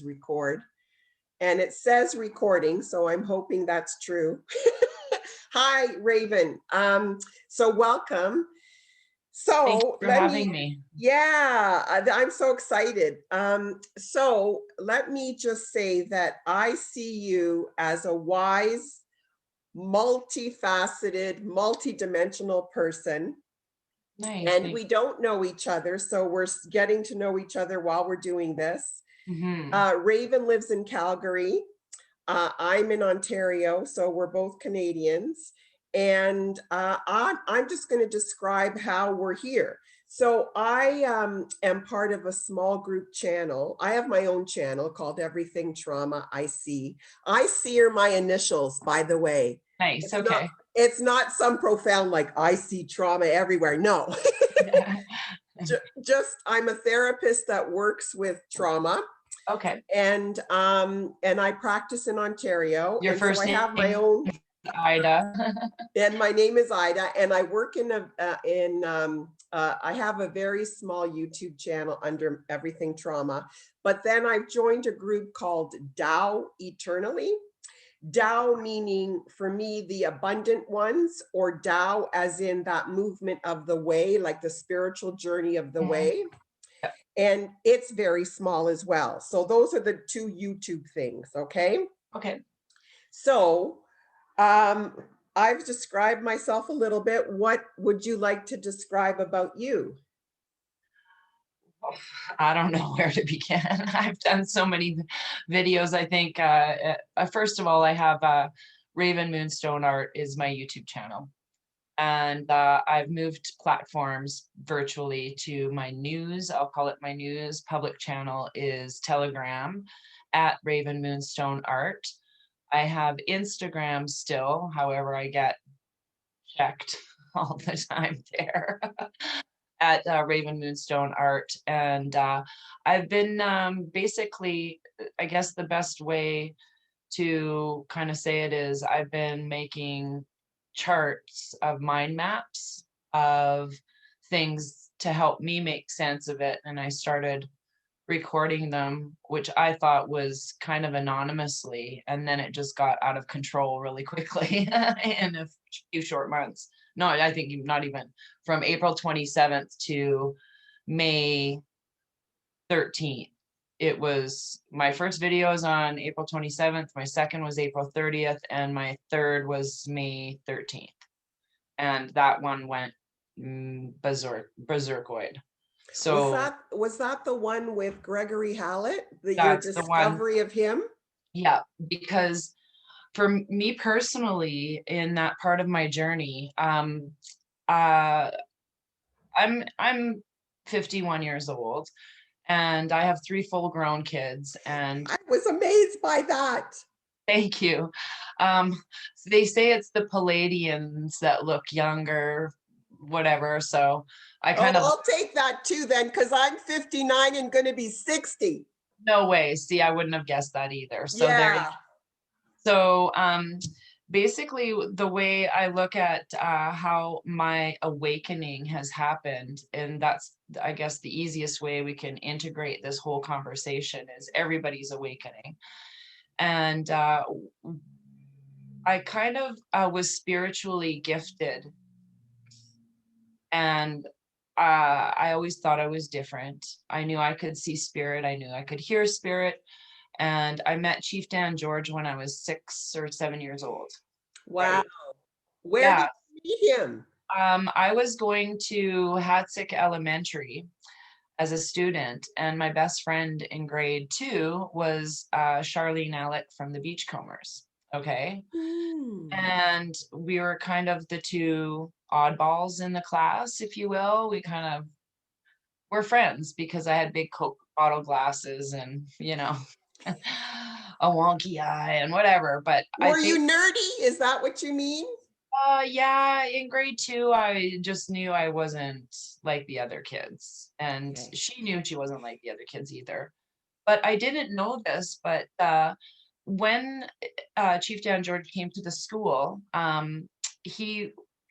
record. And it says recording, so I'm hoping that's true. Hi, Raven. So welcome. Thank you So for having me. yeah, I'm so excited. So let me just say that I see you as a wise, multifaceted, multidimensional person. Nice. And we don't know each other, so we're getting to know each other while we're doing this. Mm-hmm. Raven lives in Calgary. I'm in Ontario, so we're both Canadians. And I'm just going to describe how we're here. So I am part of a small group channel. I have my own channel called Everything Trauma I See. I see are my initials, by the way. Nice. Okay. It's not some profound like I see trauma everywhere. No. Yeah. Just I'm a therapist that works with trauma, Okay. and I practice in Ontario, Your and so first I have my name own. is Ida. And my name is Ida, and I work I have a very small YouTube channel under Everything Trauma, but then I've joined a group called Tao Eternally. Tao meaning for me the abundant ones, or Tao as in that movement of the way, like the spiritual journey of the Mhm. way. And it's very small as well. So those are the two YouTube things, okay? Okay. So um, I've described myself a little bit. What would you like to describe about you? I don't know where to begin. I've done so many videos. I think, first of all, I have Raven Moonstone Art is my YouTube channel. And I've moved platforms virtually to my news. I'll call it my news. Public channel is Telegram at Raven Moonstone Art. I have Instagram still, however, I get checked all the time there at Raven Moonstone Art. And I've been basically, I guess the best way to kind of say it is I've been making charts of mind maps of things to help me make sense of it. And I started recording them, which I thought was kind of anonymously, and then it just got out of control really quickly in a few short months. No, I think not even from April 27th to May 13th. It was my first video was on April 27th, my second was April 30th, and my third was May 13th. And that one went berserkoid. So Was that the one with Gregory Hallett, your that's the one. discovery of him? Yeah, because for me personally, in that part of my journey, uh, I'm 51 years old, and I have 3 full-grown kids. And I was amazed by that. thank you. They say it's the Palladians that look younger, whatever. So I Oh, kind of I'll take that too then, because I'm 59 and going to be 60. no way. See, I wouldn't have guessed that either. So there. Yeah. So basically, the way I look at how my awakening has happened, and that's, I guess, the easiest way we can integrate this whole conversation is everybody's awakening. And I kind of was spiritually gifted, and I always thought I was different. I knew I could see spirit. I knew I could hear spirit. And I met Chief Dan George when I was 6 or 7 years old. Wow. Right. Where Yeah. did you meet him? I was going to Hatzick Elementary as a student, and my best friend in grade 2 was Charlene Alec from the Beachcombers. Okay. And we were kind of the two oddballs in the class, if you will. We kind of were friends because I had big Coke bottle glasses and, a wonky eye and whatever. But I Were think, you nerdy? Is that what you mean? yeah, in grade 2, I just knew I wasn't like the other kids. And Okay. she knew she wasn't like the other kids either. But I didn't know this, but when Chief Dan George came to the school,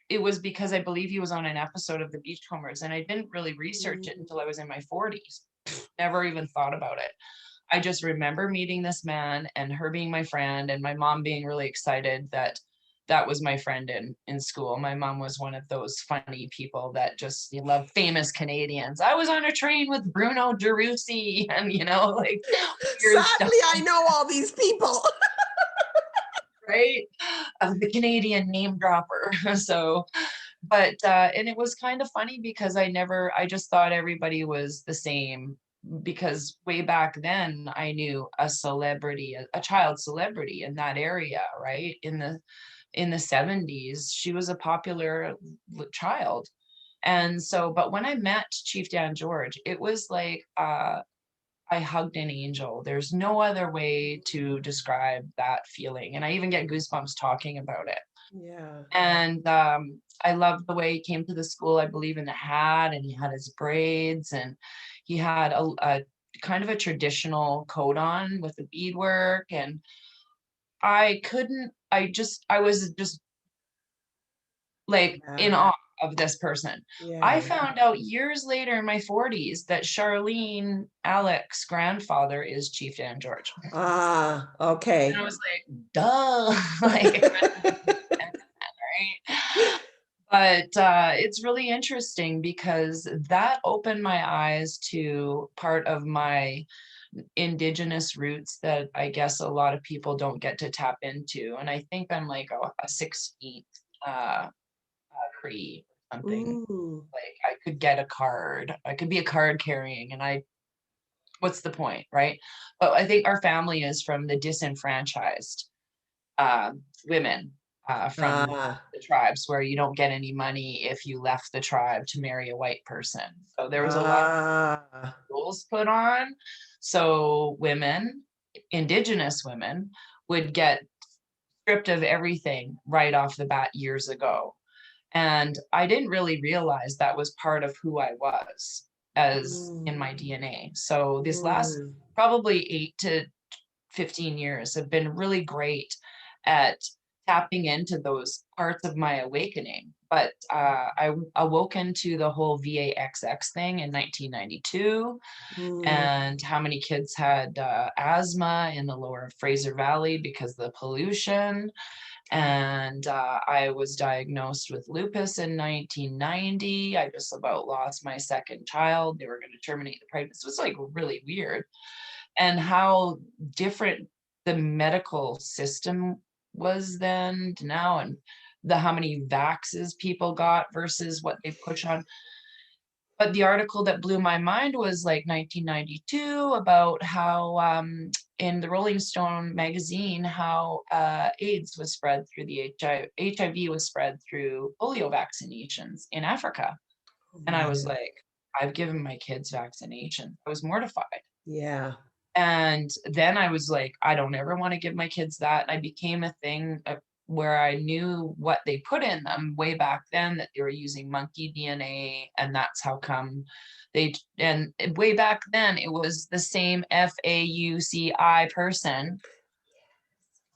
it was because I believe he was on an episode of the Beachcombers, and I didn't really research it until I was in my 40s. Never even thought about it. I just remember meeting this man and her being my friend and my mom being really excited that that was my friend in school. My mom was one of those funny people that just you love famous Canadians. I was on a train with Bruno Gerussi and like weird stuff, Sadly, I know all these people. right? The Canadian name dropper. So, but and it was kind of funny because I just thought everybody was the same because way back then I knew a celebrity, a child celebrity in that area, right? In the 70s, she was a popular child. And so, but when I met Chief Dan George, it was like I hugged an angel. There's no other way to describe that feeling. And I even get goosebumps talking about it. Yeah. And I loved the way he came to the school, I believe in the hat, and he had his braids, and he had a kind of a traditional coat on with the beadwork. And I was just like in Yeah. awe of this person. I Yeah. found out years later in my 40s that Charlene Alec's grandfather is Chief Dan George. Ah, And I okay. was like, duh, like, right? But it's really interesting because that opened my eyes to part of my indigenous roots that I guess a lot of people don't get to tap into. And I think I'm like a 16th uh, Cree or something. Mm. Like I could get a card. I could be a card carrying, and what's the point, right? But I think our family is from the disenfranchised women from Ah. the tribes where you don't get any money if you left the tribe to marry a white person. So there was a lot of Ah. rules put on. So women, indigenous women, would get stripped of everything right off the bat years ago. And I didn't really realize that was part of who I was as Mm. in my DNA. So this last Mm. probably 8 to 15 years have been really great at tapping into those parts of my awakening. But I awoke into the whole VAXX thing in 1992, Mm. and how many kids had asthma in the lower Fraser Valley because of the pollution. And I was diagnosed with lupus in 1990. I just about lost my second child. They were going to terminate the pregnancy. It was like really weird. And how different the medical system was then to now, and how many vaxes people got versus what they push on. But the article that blew my mind was like 1992 about how in the Rolling Stone magazine, how AIDS was spread through the HIV was spread through polio vaccinations in Africa. Oh And I my. was like, I've given my kids vaccination. I was mortified. Yeah. And then I was like, I don't ever want to give my kids that. And I became a thing where I knew what they put in them way back then, that they were using monkey DNA. And that's how come and way back then, it was the same FAUCI person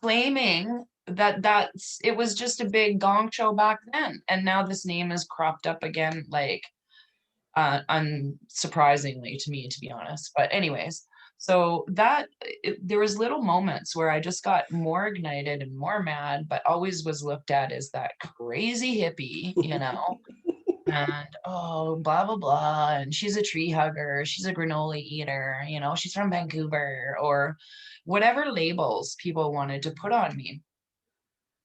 claiming that it was just a big gong show back then. And now this name is cropped up again, like unsurprisingly to me, to be honest. But anyways, so there was little moments where I just got more ignited and more mad, but always was looked at as that crazy hippie. And oh, blah blah blah, and she's a tree hugger, she's a granola eater, she's from Vancouver, or whatever labels people wanted to put on me.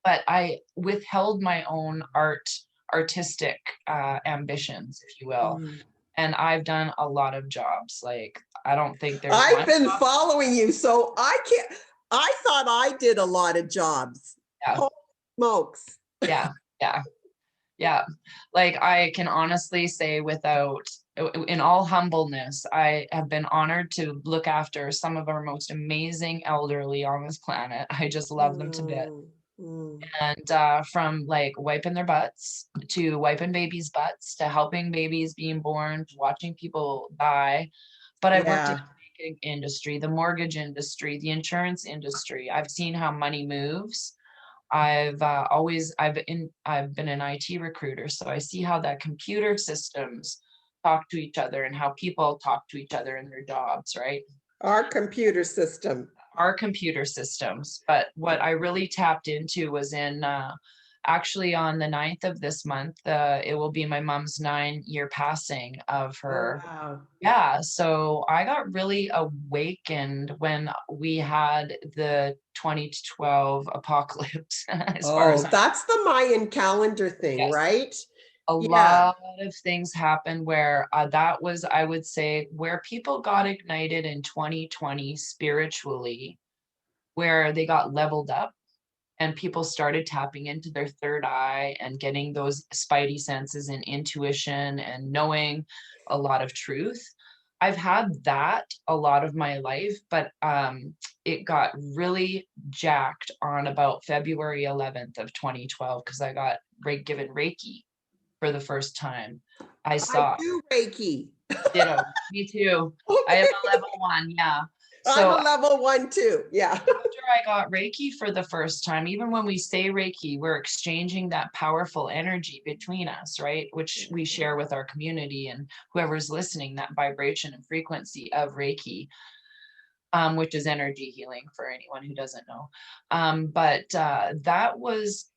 But I withheld my own artistic ambitions, if you will. Mm. And I've done a lot of jobs. Like, I don't think there's I've one been job. following you, so I can't. I thought I did a lot of jobs. Yeah, Holy smokes. yeah, yeah, yeah. Like, I can honestly say, in all humbleness, I have been honored to look after some of our most amazing elderly on this planet. I just love them to bits. Mm. Mm. And from like wiping their butts to wiping babies' butts to helping babies being born to watching people die. But I've worked in Yeah. the banking industry, the mortgage industry, the insurance industry. I've seen how money moves. I've been an IT recruiter, so I see how that computer systems talk to each other and how people talk to each other in their jobs, right? Our computer system. our computer systems. But what I really tapped into was in actually on the 9th of this month, it will be my mom's 9-year passing of Oh, her. wow. Yeah, so I got really awakened when we had the 2012 apocalypse, as far as Oh, that's the Mayan calendar thing, yes, right? a Yeah. lot of things happened where that was, I would say, where people got ignited in 2020 spiritually, where they got leveled up and people started tapping into their third eye and getting those spidey senses and intuition and knowing a lot of truth. I've had that a lot of my life, but it got really jacked on about February 11th of 2012 because I got given Reiki for the first time. I I saw, do Reiki. ditto, me too. I have a level 1, yeah. I'm So a level 1 too. Yeah. after I got Reiki for the first time, even when we say Reiki, we're exchanging that powerful energy between us, right? Which we share with our community and whoever's listening, that vibration and frequency of Reiki, which is energy healing for anyone who doesn't know. But that was,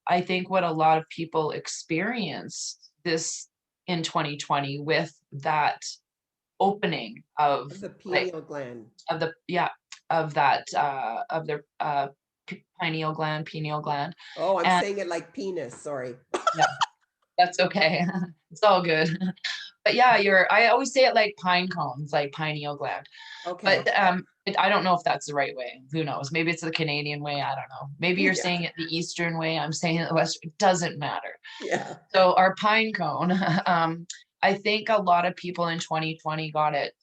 I think, what a lot of people experienced this in 2020 with that opening of The like pineal gland. of the yeah of that of their pineal gland. Oh, I'm And saying it like penis. Sorry. yeah, that's okay. It's all good. But yeah, I always say it like pine cones, like pineal gland. Okay. But I don't know if that's the right way. Who knows? Maybe it's the Canadian way. I don't know. Maybe you're Yeah. saying it the Eastern way. I'm saying it the West. It doesn't matter. Yeah. So our pine cone, I think a lot of people in 2020 got it.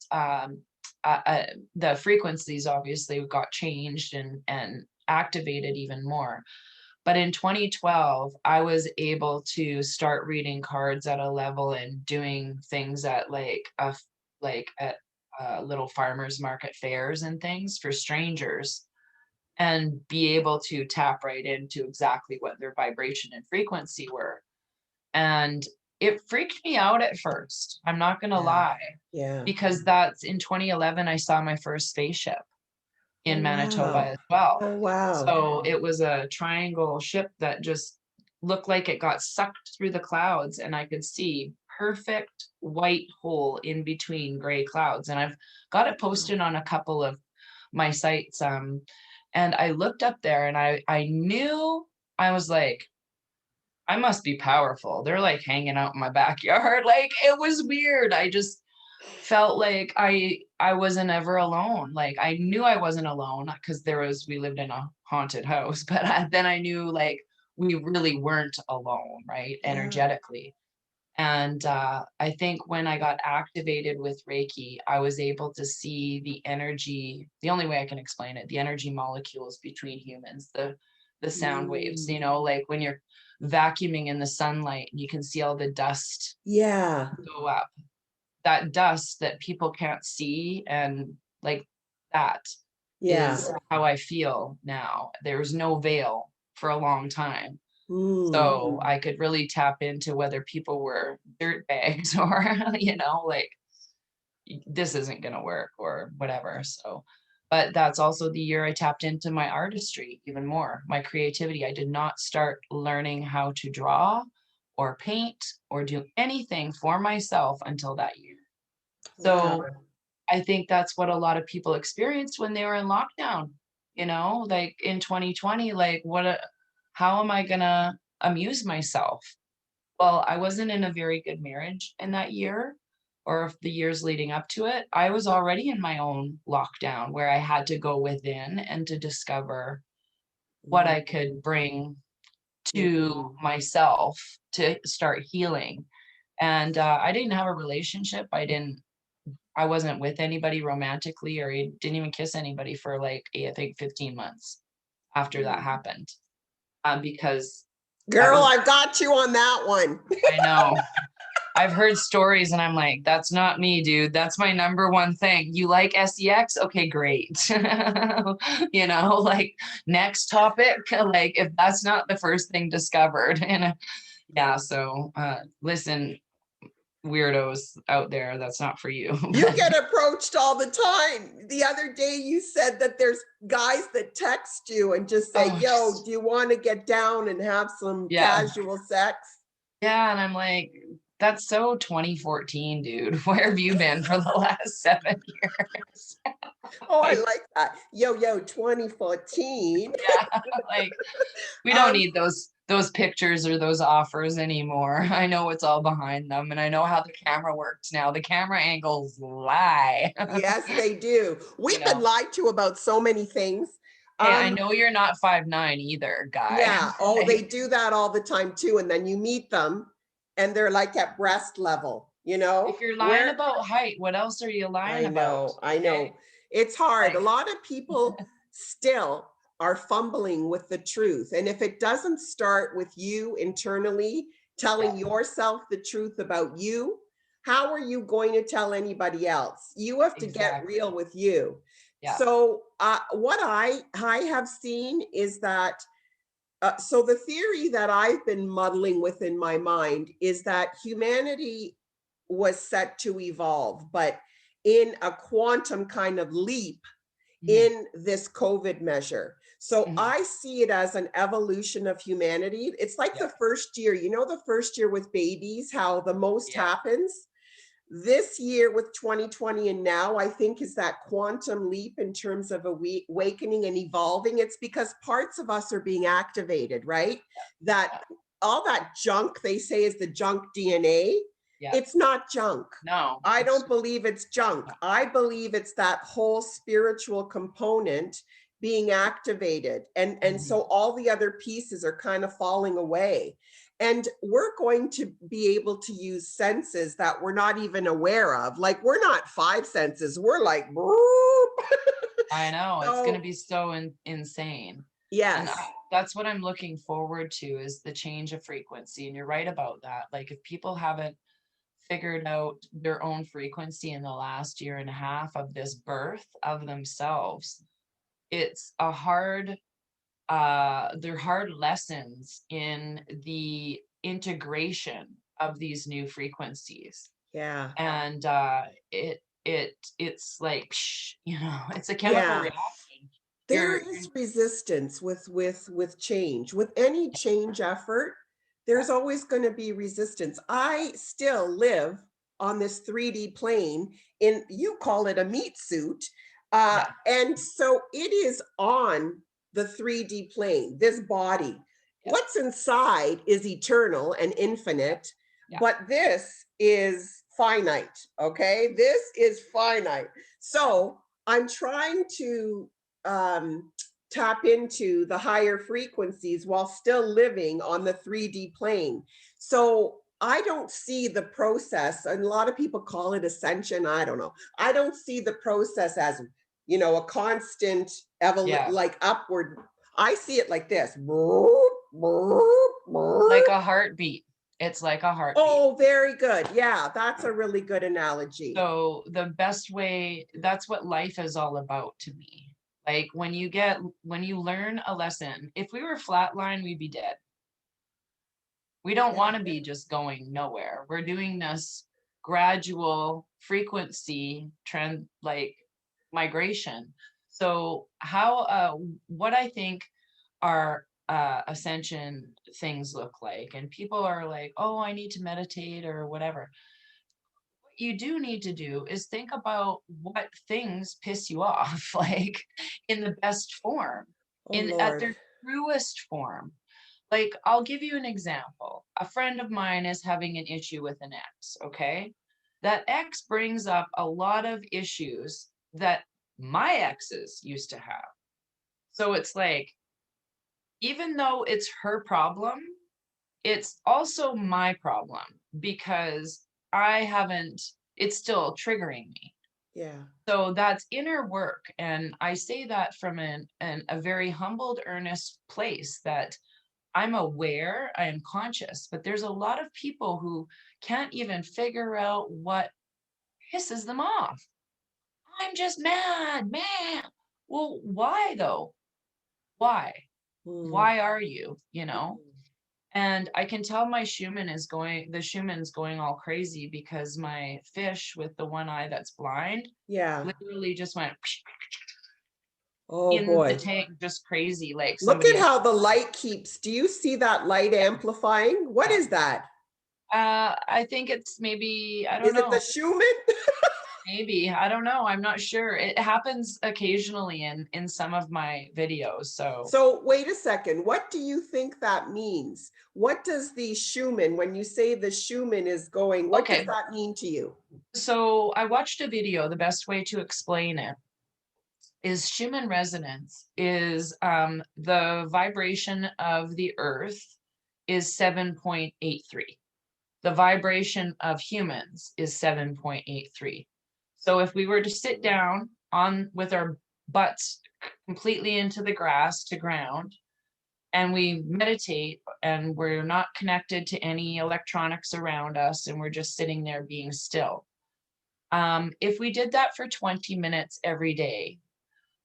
The frequencies obviously got changed and activated even more. But in 2012, I was able to start reading cards at a level and doing things at like at little farmers market fairs and things for strangers and be able to tap right into exactly what their vibration and frequency were. And it freaked me out at first. I'm not going to Yeah. lie, Yeah. because that's in 2011, I saw my first spaceship Oh, in Manitoba wow. as well. Oh, wow. So it was a triangle ship that just looked like it got sucked through the clouds, and I could see perfect white hole in between gray clouds. And I've got it posted on a couple of my sites. And I looked up there and I knew, I was like, I must be powerful. They're like hanging out in my backyard. Like it was weird. I just felt like I wasn't ever alone. Like I knew I wasn't alone because we lived in a haunted house, but then I knew like we really weren't alone, right? Yeah. Energetically. And I think when I got activated with Reiki, I was able to see the energy, the only way I can explain it, the energy molecules between humans, the sound waves, Mm. like when you're vacuuming in the sunlight and you can see all the dust Yeah. go up, that dust that people can't see, and like that Yeah. is how I feel now. There's no veil for a long time. Mm. So I could really tap into whether people were dirt bags or, like this isn't going to work or whatever. So, but that's also the year I tapped into my artistry even more, my creativity. I did not start learning how to draw or paint or do anything for myself until that year. Wow. So I think that's what a lot of people experienced when they were in lockdown, like in 2020, like how am I gonna amuse myself? Well, I wasn't in a very good marriage in that year or the years leading up to it. I was already in my own lockdown where I had to go within and to discover what I could bring to Mm. myself to start healing. And I didn't have a relationship. I wasn't with anybody romantically, or I didn't even kiss anybody for like, I think 15 months after that happened. Because that Girl, was, I've got you on that one. I know, I've heard stories and I'm like, that's not me, dude. That's my number one thing. You like sex? Okay, great. Like next topic, like if that's not the first thing discovered. And yeah, so listen, weirdos out there. That's not for you. You But get approached all the time. The other day you said that there's guys that text you and just say, oh, yo, just do you want to get down and have some yeah. casual sex? Yeah, and I'm like, that's so 2014, dude. Where have you been for the last 7 years? Oh, I Like, like that. Yo, yo, 2014. yeah, like we don't Um, need those pictures or those offers anymore. I know what's all behind them, and I know how the camera works now. The camera angles lie. yes, they do. You We've been know. lied to about so many things. Hey, I Um, know you're not 5'9" either, guy. yeah. Oh, they Like, do that all the time too. And then you meet them and they're like at breast level, if you're lying where about height, what else are you lying I about? know, I Okay. know. It's hard. A Like, lot of people still are fumbling with the truth. And if it doesn't start with you internally yeah, telling yourself the truth about you, how are you going to tell anybody else? You have to get real exactly. with you. Yeah, So, what I have seen is that so the theory that I've been muddling with in my mind is that humanity was set to evolve, but in a quantum kind of leap mhm, in this COVID measure. So mhm, I see it as an evolution of humanity. It's like yeah, the first year, the first year with babies, how the most yeah, happens. This year with 2020 and now, I think is that quantum leap in terms of awakening and evolving. It's because parts of us are being activated, right? That yeah, all that junk they say is the junk DNA, yeah. it's not junk. No, I it's don't believe it's junk. I believe it's that whole spiritual component being activated. And mhm, so all the other pieces are kind of falling away. And we're going to be able to use senses that we're not even aware of. Like we're not five senses, we're like, boop. I know it's going to So, be so insane. And yes. that's what I'm looking forward to is the change of frequency. And you're right about that. Like if people haven't figured out their own frequency in the last year and a half of this birth of themselves, it's a hard they're hard lessons in the integration of these new frequencies. Yeah. And it's like psh, it's a chemical Yeah. reaction. There You're is resistance with change. With any change effort, there's always going to be resistance. I still live on this 3D plane in, you call it a meat suit. yeah, And so it is on the 3D plane, this body. yeah, What's inside is eternal and yeah, infinite, yeah, but this is finite. Okay. This is finite. So I'm trying to um, tap into the higher frequencies while still living on the 3D plane. So I don't see the process, and a lot of people call it ascension. I don't know. I don't see the process as, a constant yeah. like upward. I see it like this. Like a heartbeat. It's like a heartbeat. Oh, very good. Yeah, that's a really good analogy. So the best way, that's what life is all about to me. Like when you learn a lesson, if we were flatline, we'd be dead. We don't Yeah. want to be just going nowhere. We're doing this gradual frequency trend, like migration. So how what I think our ascension things look like, and people are like, oh, I need to meditate or whatever. What you do need to do is think about what things piss you off, like in the best form, Oh, in at Lord. their truest form. Like, I'll give you an example. A friend of mine is having an issue with an ex, okay? That ex brings up a lot of issues that my exes used to have. So it's like, even though it's her problem, it's also my problem because I haven't, it's still triggering me. Yeah. So that's inner work. And I say that from a very humbled, earnest place that I'm aware, I am conscious, but there's a lot of people who can't even figure out what pisses them off. I'm just mad, man. Well, why though? Why? Mm. Why are you, you know? And I can tell my the Schumann's going all crazy because my fish with the one eye that's blind Yeah. literally just went Oh in the boy. tank, just crazy, like Look somebody at had, how the light keeps. Do you see that light amplifying? What yeah. is that? I think it's maybe, I don't Is it the know, Schumann? maybe, I don't know, I'm not sure. It happens occasionally in some of my videos, so. So wait a second. What do you think that means? What does the Schumann, when you say the Schumann is going, what does Okay, that mean to you? so I watched a video, the best way to explain it is Schumann resonance is the vibration of the earth is 7.83. The vibration of humans is 7.83. So if we were to sit down on with our butts completely into the grass to ground, and we meditate and we're not connected to any electronics around us and we're just sitting there being still. If we did that for 20 minutes every day,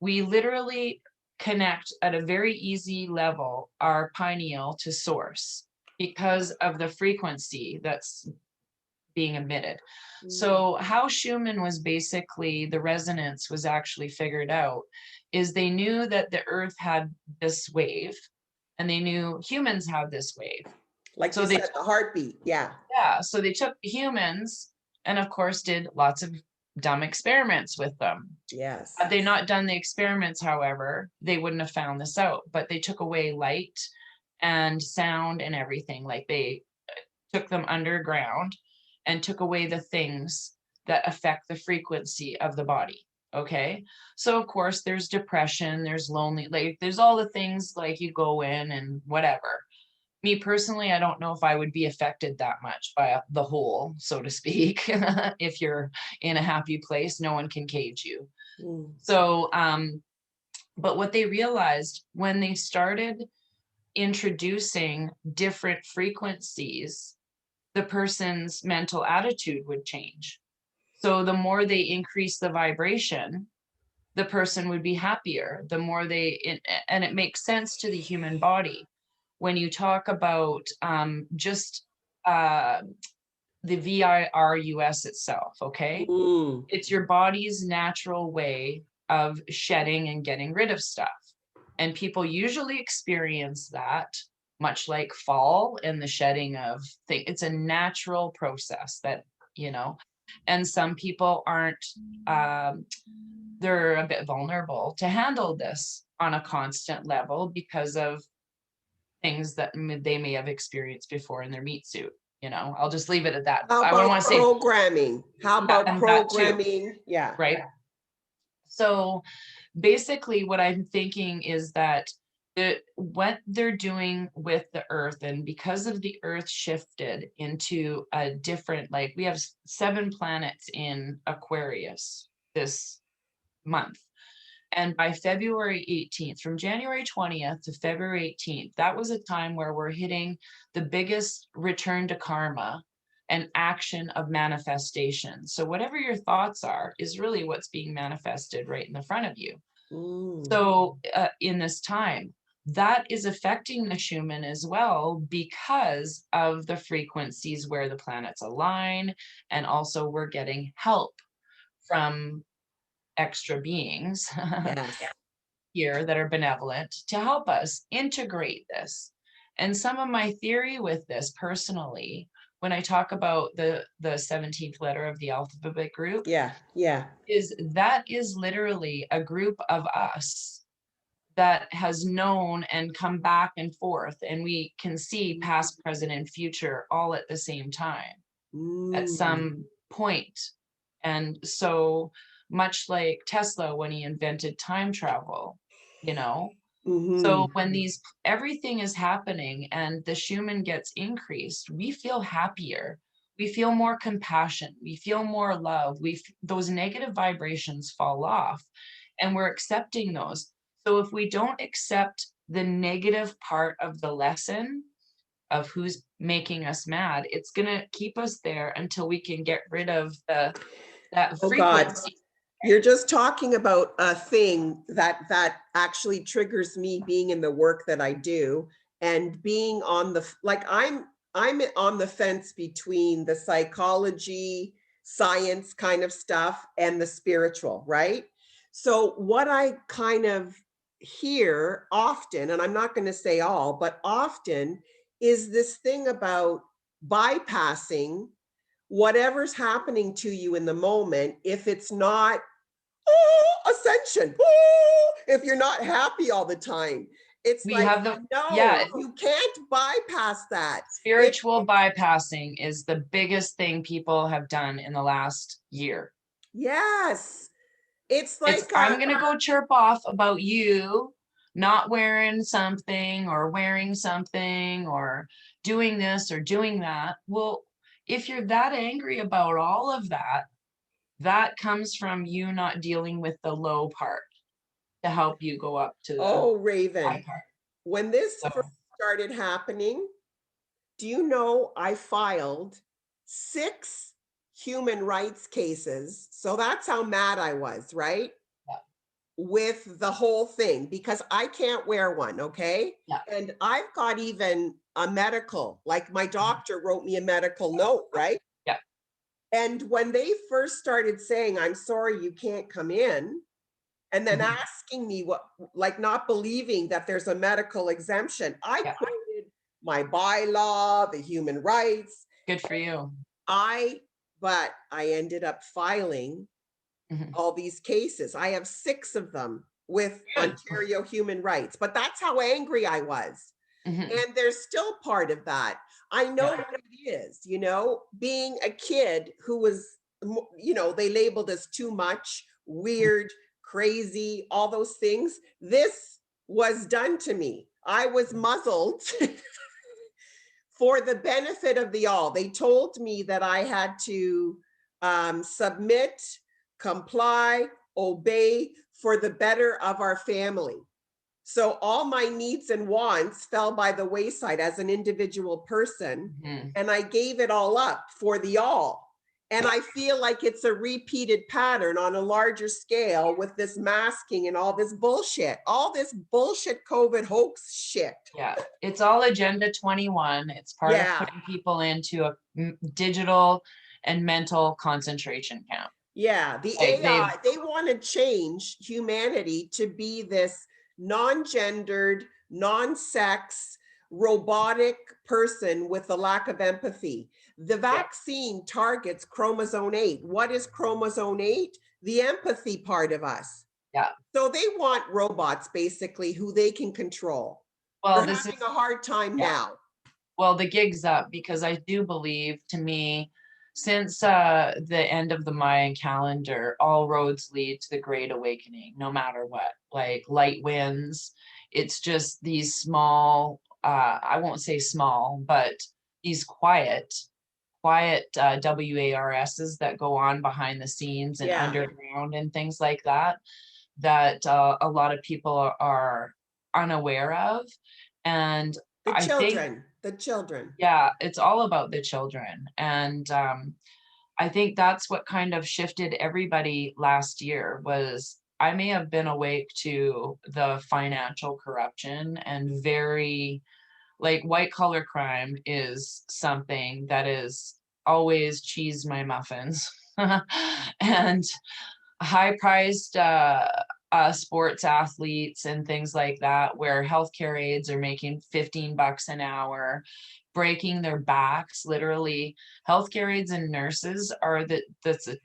we literally connect at a very easy level our pineal to source because of the frequency that's being emitted. Mm. So how Schumann was basically, the resonance was actually figured out, is they knew that the earth had this wave and they knew humans have this wave. Like you So they, said, the heartbeat. Yeah. yeah, so they took humans and of course did lots of dumb experiments with them. Yes. Had they not done the experiments, however, they wouldn't have found this out, but they took away light and sound and everything. Like they took them underground and took away the things that affect the frequency of the body. Okay. So of course there's depression, there's lonely, like there's all the things like you go in and whatever. Me personally, I don't know if I would be affected that much by the whole, so to speak. If you're in a happy place, no one can cage you. Mm. So, but what they realized when they started introducing different frequencies, the person's mental attitude would change. So the more they increase the vibration, the person would be happier. The more and it makes sense to the human body. When you talk about just uh, the VIRUS itself, okay? Mm. It's your body's natural way of shedding and getting rid of stuff. And people usually experience that much like fall and the shedding of things. It's a natural process that, you know, and some people aren't, they're a bit vulnerable to handle this on a constant level because of things that they may have experienced before in their meat suit. You know, I'll just leave it at that. How I don't about want to say, programming? How yeah, about and that too, programming? Yeah. right? So basically what I'm thinking is that what they're doing with the earth, and because of the earth shifted into a different, like we have 7 planets in Aquarius this month. And by February 18th, from January 20th to February 18th, that was a time where we're hitting the biggest return to karma and action of manifestation. So whatever your thoughts are is really what's being manifested right in the front of you. Mm. So in this time, that is affecting the Schumann as well because of the frequencies where the planets align. And also we're getting help from extra beings Yes. here that are benevolent to help us integrate this. And some of my theory with this personally, when I talk about the 17th letter of the alphabet group, Yeah. Yeah. is that is literally a group of us that has known and come back and forth, and we can see past, present, and future all at the same time at Mm. some point. And so much like Tesla when he invented time travel, you know, so Mm-hmm. when everything is happening and the Schumann gets increased, we feel happier. We feel more compassion. We feel more love. Those negative vibrations fall off and we're accepting those. So if we don't accept the negative part of the lesson of who's making us mad, it's going to keep us there until we can get rid of that Oh God. frequency. You're just talking about a thing that actually triggers me being in the work that I do. and being on the, like, I'm on the fence between the psychology, science kind of stuff and the spiritual, right? So what I kind of hear often, and I'm not going to say all, but often, is this thing about bypassing whatever's happening to you in the moment if it's not, oh, ascension, oh, if you're not happy all the time. It's We like, have the, no, yeah, you can't bypass that. It, spiritual bypassing is the biggest thing people have done in the last year. yes, it's It's, like, I'm gonna go chirp off about you not wearing something or wearing something or doing this or doing that. Well, if you're that angry about all of that, that comes from you not dealing with the low part to help you go up to the oh, high Raven, part. when this first So started happening, do you know I filed 6 human rights cases? So that's how mad I was, right? yeah, With the whole thing because I can't wear one, okay? yeah, And I've got even a medical, like my mhm, doctor wrote me a medical note, right? yeah, And when they first started saying, I'm sorry, you can't come in, and then mhm, asking me what, like not believing that there's a medical exemption, I yeah, quoted my bylaw, the human rights. good for you. I, but I ended up filing Mhm, all these cases. I have 6 of them with good. Ontario Human Rights, but that's how angry I was. Mhm, And there's still part of that. I know yeah, what it is, being a kid who was, they labeled us too much, mhm, weird, crazy, all those things. This was done to me. I was muzzled for the benefit of the all. They told me that I had to submit, comply, obey for the better of our family. So all my needs and wants fell by the wayside as an individual person, mhm. and I gave it all up for the all. And I feel like it's a repeated pattern on a larger scale with this masking and all this bullshit COVID hoax shit. Yeah, it's all Agenda 21. It's part of Yeah. putting people into a digital and mental concentration camp. Yeah, the Like they've, AI, they want to change humanity to be this non-gendered, non-sex, robotic person with a lack of empathy. The yeah, vaccine targets chromosome 8. What is chromosome 8? The empathy part of us. yeah. So they want robots basically who they can control. They're Well, this having is, a hard time yeah. now. Well, the gig's up because I do believe, to me, since the end of the Mayan calendar, all roads lead to the Great Awakening, no matter what. Like light winds, it's just these small, I won't say small, but these quiet WARSs that go on behind the scenes and Yeah, underground and things like that, that a lot of people are unaware of. And the I think, children, the children. yeah, it's all about the children. And I think that's what kind of shifted everybody last year was I may have been awake to the financial corruption and very, like, white collar crime is something that is always cheese my muffins and high priced sports athletes and things like that, where healthcare aides are making 15 bucks an hour, breaking their backs. Literally, healthcare aides and nurses are that's a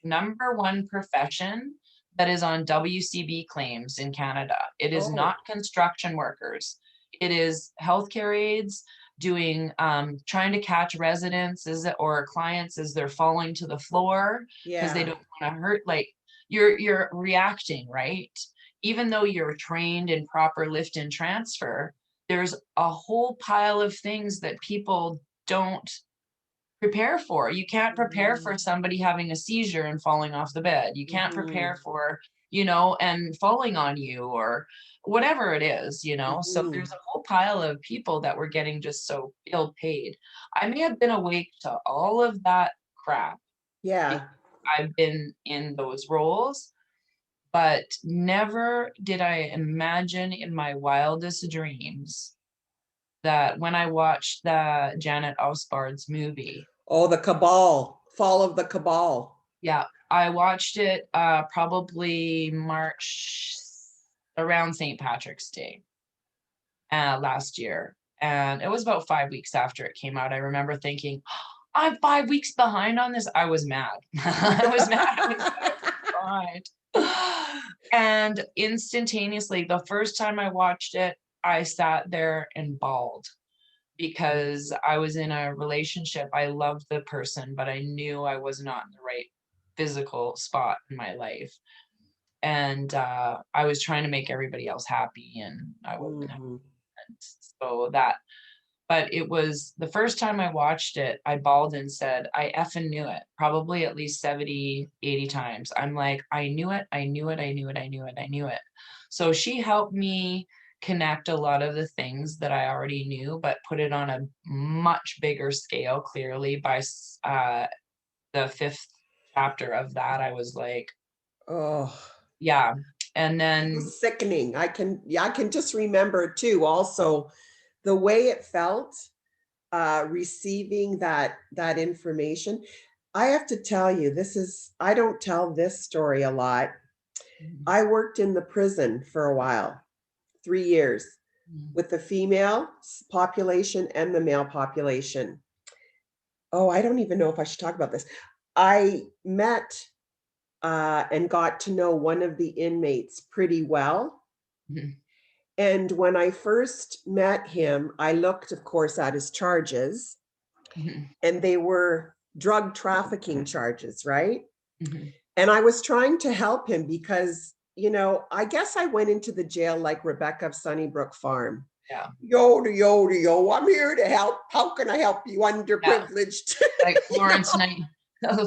number one profession that is on WCB claims in Canada. It is Oh, not construction workers. It is healthcare aides doing trying to catch residents as or clients as they're falling to the floor because they yeah. don't want to hurt. Like you're reacting, right? Even though you're trained in proper lift and transfer, there's a whole pile of things that people don't prepare for. You can't prepare Mhm. for somebody having a seizure and falling off the bed. You can't prepare Mhm. for, and falling on you or whatever it is. So there's Mhm. a whole pile of people that were getting just so ill paid. I may have been awake to all of that crap because Yeah. I've been in those roles, but never did I imagine in my wildest dreams that when I watched the Janet Osbard's movie, Oh, the Cabal, Fall of the Cabal. yeah, I watched it probably March, around St. Patrick's Day last year. And it was about 5 weeks after it came out. I remember thinking, I'm 5 weeks behind on this. I was mad. I was mad. I was 5 weeks behind. And instantaneously, the first time I watched it, I sat there and bawled because I was in a relationship. I loved the person, but I knew I was not in the right physical spot in my life. And I was trying to make everybody else happy, and I wasn't happy. Mhm. So that, but it was the first time I watched it, I bawled and said, I effing knew it, probably at least 70, 80 times. I'm like, I knew it, I knew it, I knew it, I knew it, I knew it. So she helped me connect a lot of the things that I already knew, but put it on a much bigger scale, clearly by the fifth chapter of that. I was like, Oh, yeah. And it then, was sickening. Yeah, I can just remember too, also the way it felt receiving that information. I have to tell you, I don't tell this story a lot. mhm, I worked in the prison for a while, 3 years, mhm, with the female population and the male population. Oh, I don't even know if I should talk about this. I met and got to know one of the inmates pretty well. mhm, And when I first met him, I looked, of course, at his charges, mhm, and they were drug trafficking charges, right? mhm. And I was trying to help him because, I guess I went into the jail like Rebecca of Sunnybrook Farm. Yeah, Yoda, yoda, yo, I'm here to help. How can I help you, yeah. underprivileged? Like you Florence know, Night,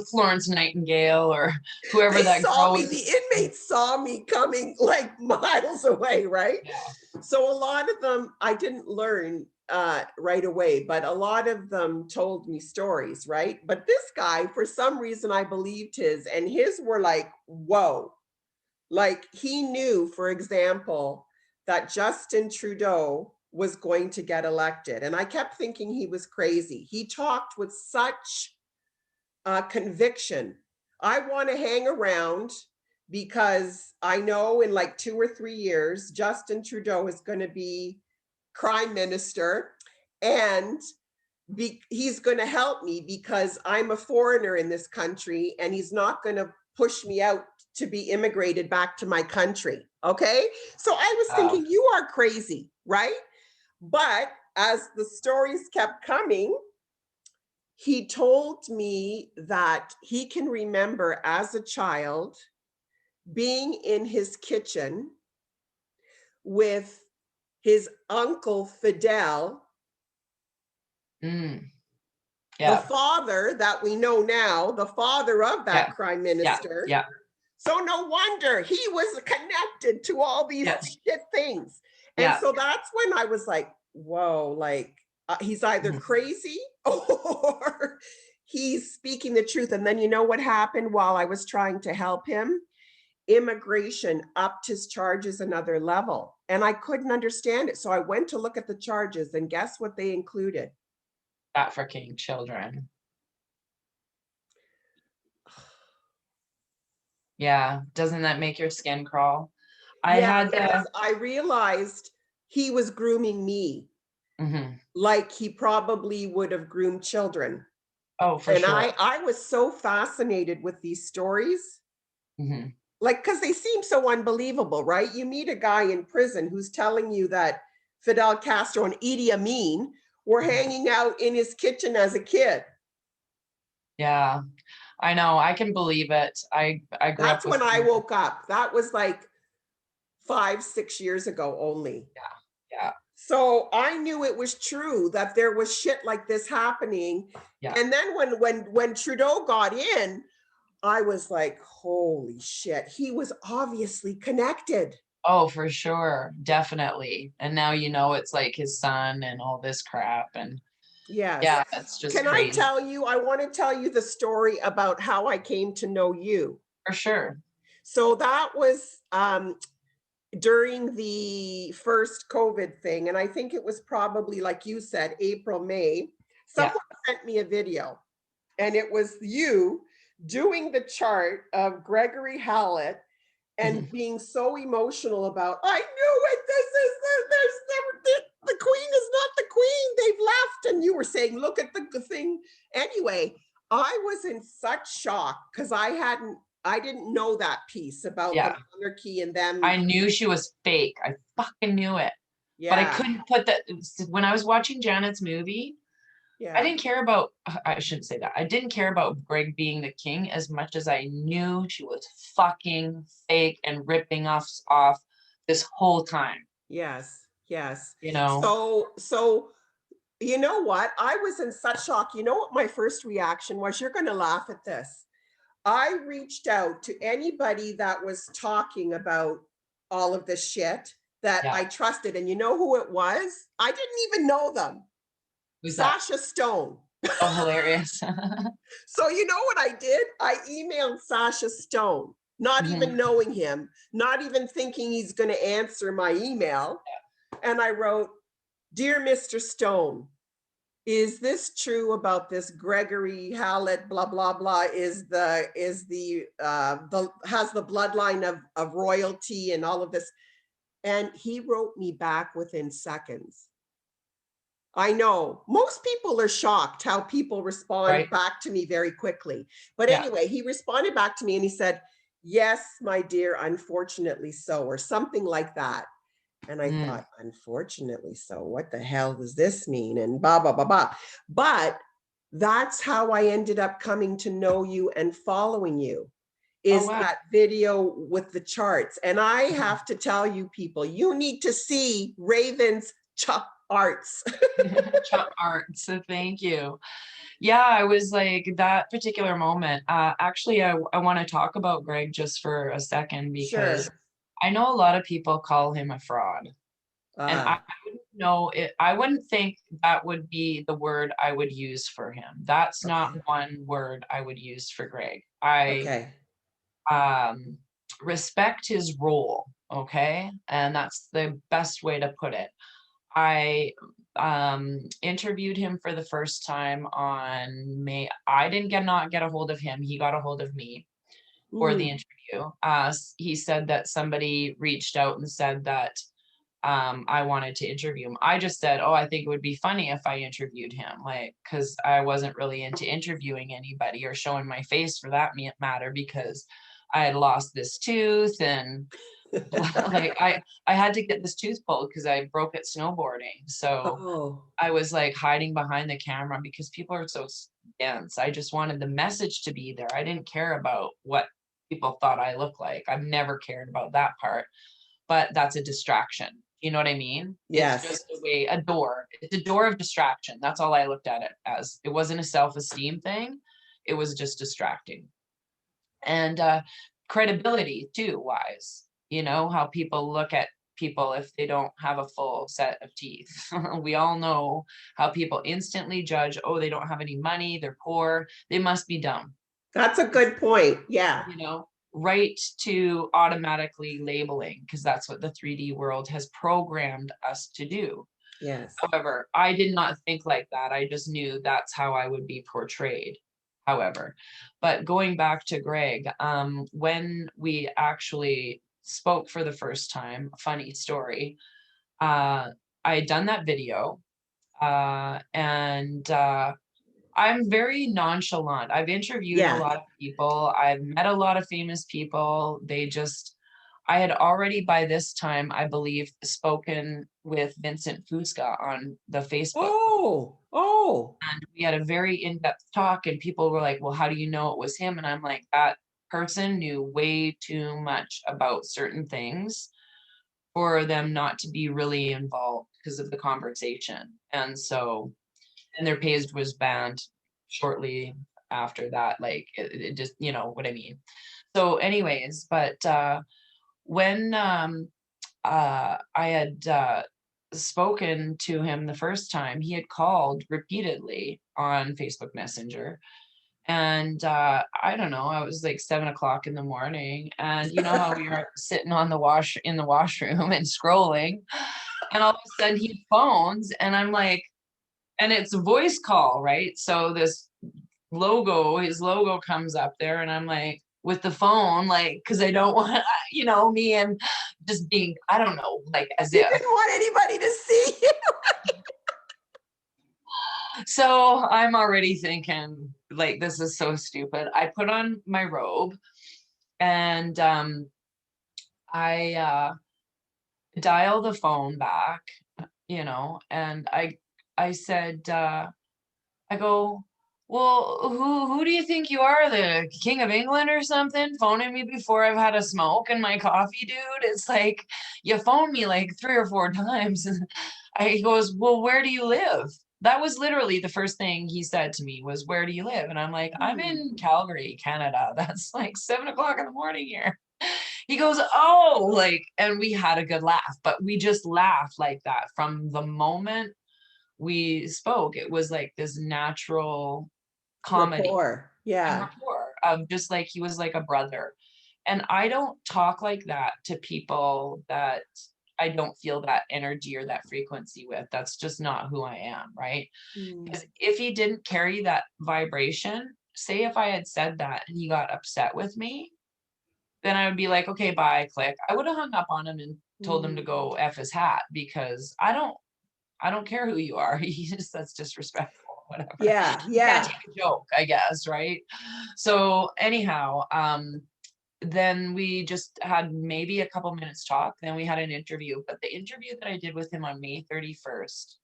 Florence Nightingale, or whoever they that saw girl me, was. the inmates saw me coming like miles away, right? Yeah. So a lot of them I didn't learn right away, but a lot of them told me stories, right? But this guy, for some reason, I believed his, and his were like, whoa. Like he knew, for example, that Justin Trudeau was going to get elected. And I kept thinking he was crazy. He talked with such conviction. I want to hang around because I know in like 2 or 3 years, Justin Trudeau is going to be prime minister, and he's going to help me because I'm a foreigner in this country, and he's not going to push me out to be immigrated back to my country. Okay. So I was Wow. thinking, you are crazy, right? But as the stories kept coming, he told me that he can remember as a child being in his kitchen with his uncle Fidel, Mm. the Yeah. father that we know now, the father of that Yeah. prime Yeah. minister. Yeah. So no wonder he was connected to all these Yeah. shit things. And Yeah. so that's when I was like, whoa, like he's either Mhm. crazy or he's speaking the truth. And then you know what happened while I was trying to help him? Immigration upped his charges another level. And I couldn't understand it. So I went to look at the charges, and guess what they included? Trafficking children. Yeah. Doesn't that make your skin crawl? I Yeah, had because I realized he was grooming me mhm. like he probably would have groomed children. Oh, for And sure. I was so fascinated with these stories, Mhm. like, because they seem so unbelievable, right? You meet a guy in prison who's telling you that Fidel Castro and Idi Amin were Mhm. hanging out in his kitchen as a kid. Yeah. I know. I can believe it. I grew up That's with when I some. woke up. That was like 5, 6 years ago only. Yeah. Yeah. So I knew it was true that there was shit like this happening. Yeah. And then when Trudeau got in, I was like, holy shit, he was obviously connected. Oh, for sure. Definitely. And now you know it's like his son and all this crap. And Yes. yeah, it's just Can I crazy. tell you? I want to tell you the story about how I came to know you. For sure. So that was during the first COVID thing, and I think it was probably like you said, April, May, Yeah. someone sent me a video and it was you doing the chart of Gregory Hallett and being so emotional about, I knew it, this is there's the queen is not the queen, they've left. And you were saying, look at the thing. Anyway, I was in such shock because I didn't know that piece about the Yeah. monarchy and them. I knew she was fake. I fucking knew it. But I Yeah, couldn't put that when I was watching Janet's movie, I yeah, didn't care about, I shouldn't say that. I didn't care about Greg being the king as much as I knew she was fucking fake and ripping us off this whole time, yes, yes. you know? So you know what? I was in such shock. You know what my first reaction was? You're going to laugh at this. I reached out to anybody that was talking about all of this shit that Yeah. I trusted. And you know who it was? I didn't even know them. Who's that? Sasha Stone. Oh, hilarious. So you know what I did? I emailed Sasha Stone, not even Mhm. knowing him, not even thinking he's going to answer my email. And I wrote, Dear Mr. Stone, is this true about this Gregory Hallett, blah, blah, blah, the has the bloodline of royalty and all of this? And he wrote me back within seconds. I know most people are shocked how people respond Right? back to me very quickly. But Yeah. anyway, he responded back to me and he said, Yes, my dear, unfortunately so, or something like that. And I Mm. thought, unfortunately so, what the hell does this mean? And blah, blah, blah, blah. But that's how I ended up coming to know you and following you, Oh, is wow. that video with the charts. And I have to tell you, people, you need to see Raven's arts. Chop art. So thank you. Yeah, I was like that particular moment. Actually, I want to talk about Greg just for a second because Sure. I know a lot of people call him a fraud. And I Ah, wouldn't know it, I wouldn't think that would be the word I would use for him. That's not okay. one word I would use for Greg. I Okay. um, respect his role, okay? And that's the best way to put it. I interviewed him for the first time on May. I didn't not get a hold of him. He got a hold of me for the Mm, interview. He said that somebody reached out and said that I wanted to interview him. I just said, oh, I think it would be funny if I interviewed him, like, because I wasn't really into interviewing anybody or showing my face for that matter, because I had lost this tooth and like I had to get this tooth pulled because I broke it snowboarding. So oh, I was like hiding behind the camera because people are so dense. I just wanted the message to be there. I didn't care about what people thought I looked like. I've never cared about that part, but that's a distraction. You know what I mean? It's yes. just a way, a door. It's a door of distraction. That's all I looked at it as. It wasn't a self-esteem thing. It was just distracting. And credibility too, wise. You know, how people look at people if they don't have a full set of teeth. We all know how people instantly judge, oh, they don't have any money, they're poor, they must be dumb. That's a good point. Yeah. You know, right to automatically labeling, because that's what the 3D world has programmed us to do. Yes. However, I did not think like that. I just knew that's how I would be portrayed. However, but going back to Greg, when we actually spoke for the first time, funny story, I had done that video, and I'm very nonchalant. I've interviewed a Yeah. lot of people. I've met a lot of famous people. I had already by this time, I believe, spoken with Vincent Fusca on the Facebook. Oh, oh, And we had a very in-depth talk, and people were like, well, how do you know it was him? And I'm like, that person knew way too much about certain things for them not to be really involved because of the conversation. And their page was banned shortly after that. Like it just, you know what I mean. So anyways, but when I had spoken to him the first time, he had called repeatedly on Facebook Messenger And I don't know, I was like 7 o'clock in the morning, and you know how we were sitting on the in the washroom and scrolling, and all of a sudden he phones, and I'm like, and it's a voice call, right? So this his logo comes up there, and I'm like, with the phone, like, because I don't want, me and just being, I don't know, like as You if. didn't want anybody to see you. So I'm already thinking, like, this is so stupid. I put on my robe, and I dial the phone back, and I said, I go, well, who do you think you are, the King of England or something, phoning me before I've had a smoke and my coffee, dude? It's like, you phoned me like 3 or 4 times. He goes, well, where do you live? That was literally the first thing he said to me was, where do you live? And I'm like, I'm Hmm. in Calgary, Canada. That's like 7 o'clock in the morning here. He goes, oh, like, and we had a good laugh, but we just laughed like that from the moment we spoke. It was like this natural comedy Rapport. and Yeah. rapport of just like he was like a brother. And I don't talk like that to people that I don't feel that energy or that frequency with. That's just not who I am, right? Mm. Because if he didn't carry that vibration, say if I had said that and he got upset with me, then I would be like, okay, bye, click. I would have hung up on him and told him to Mm. go F his hat, because I don't care who you are. That's disrespectful, whatever. Yeah. You can't Yeah. take a joke, I guess, right? So anyhow, then we just had maybe a couple minutes talk. Then we had an interview, but the interview that I did with him on May 31st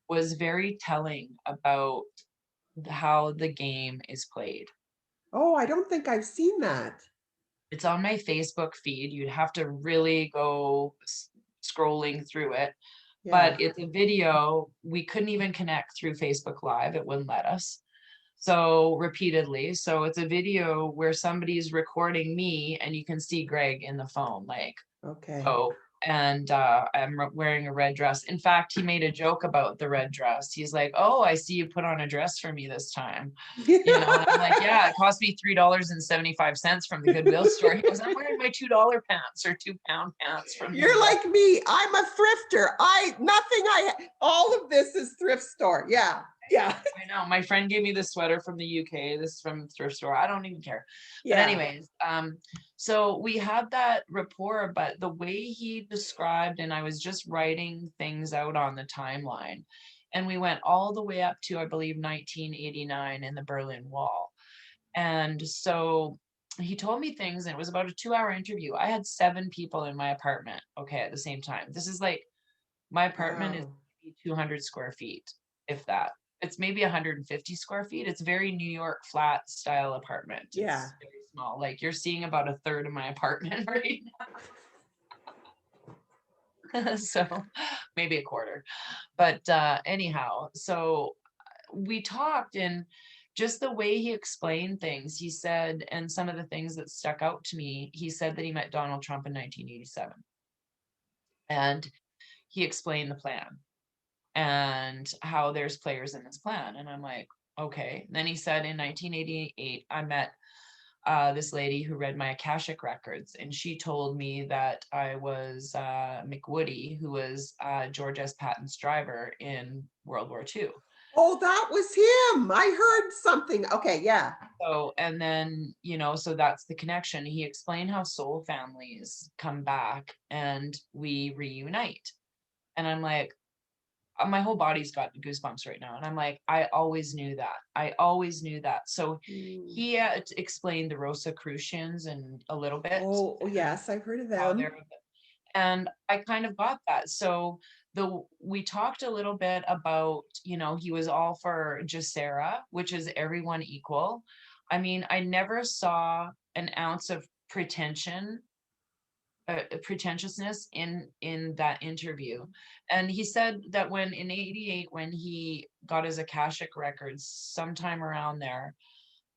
was very telling about how the game is played. Oh, I don't think I've seen that. It's on my Facebook feed. You'd have to really go scrolling through it, Yeah. but it's a video. We couldn't even connect through Facebook Live, it wouldn't let us. So repeatedly. So it's a video where somebody's recording me and you can see Greg in the phone, like, Okay. oh, and I'm wearing a red dress. In fact, he made a joke about the red dress. He's like, oh, I see you put on a dress for me this time. And I'm like, yeah, it cost me $3.75 from the Goodwill store. He goes, I'm wearing my $2 pants or £2 pants from You're Goodwill. like me. I'm a thrifter. All of this is thrift store. Yeah. Yeah. I know. My friend gave me this sweater from the UK. This is from the thrift store. I don't even care. But Yeah. anyways, so we had that rapport, but the way he described, and I was just writing things out on the timeline, and we went all the way up to, I believe, 1989 in the Berlin Wall. And so he told me things, and it was about a 2-hour interview. I had 7 people in my apartment, okay, at the same time. This is like, my apartment is Wow. 200 square feet, if that. It's maybe 150 square feet. It's very New York flat style apartment. Yeah. It's very small. Like, you're seeing about a third of my apartment right now. So maybe a quarter. But anyhow, so we talked, and just the way he explained things, he said, and some of the things that stuck out to me, he said that he met Donald Trump in 1987. And he explained the plan and how there's players in this plan. And I'm like, okay. Then he said in 1988, I met this lady who read my Akashic records, and she told me that I was McWoody, who was George S. Patton's driver in World War II. Oh, that was him. I heard something. Okay. Yeah. So, and then, so that's the connection. He explained how soul families come back and we reunite. And I'm like, my whole body's got goosebumps right now. And I'm like, I always knew that. I always knew that. So Mm. he explained the Rosicrucians and a little bit, Oh, yes. I've heard of how them. they're, and I kind of got that. So we talked a little bit about, he was all for Jacera, which is everyone equal. I mean, I never saw an ounce of pretentiousness in that interview. And he said that when in 88, when he got his Akashic records sometime around there,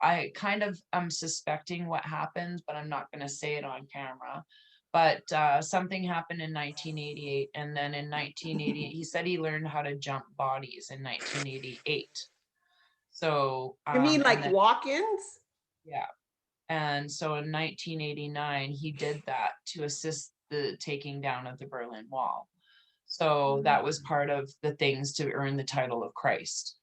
I kind of am suspecting what happened, but I'm not going to say it on camera. But something happened in 1988, and then in 1988 he said he learned how to jump bodies in 1988. So, You mean and like then, walk-ins? yeah. And so in 1989, he did that to assist the taking down of the Berlin Wall. So that was part of the things to earn the title of Christ.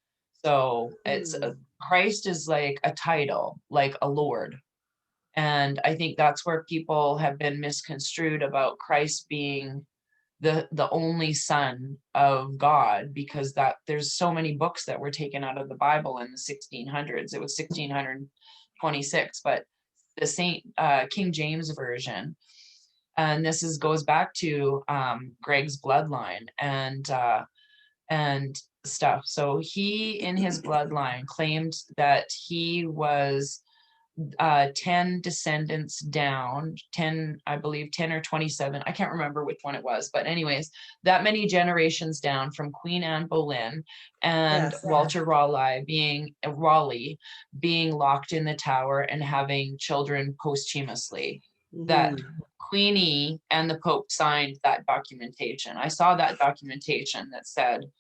So it's Mm. Christ is like a title, like a Lord. And I think that's where people have been misconstrued about Christ being the only son of God, because that there's so many books that were taken out of the Bible in the 1600s. It was 1626, but the Saint King James version, and this is goes back to Greg's bloodline and stuff. So he in his bloodline claimed that he was 10 descendants down, 10, I believe 10 or 27. I can't remember which one it was, but anyways, that many generations down from Queen Anne Boleyn and Yes. Walter Raleigh being locked in the tower and having children posthumously. That Mhm. Queenie and the Pope signed that documentation. I saw that documentation that said,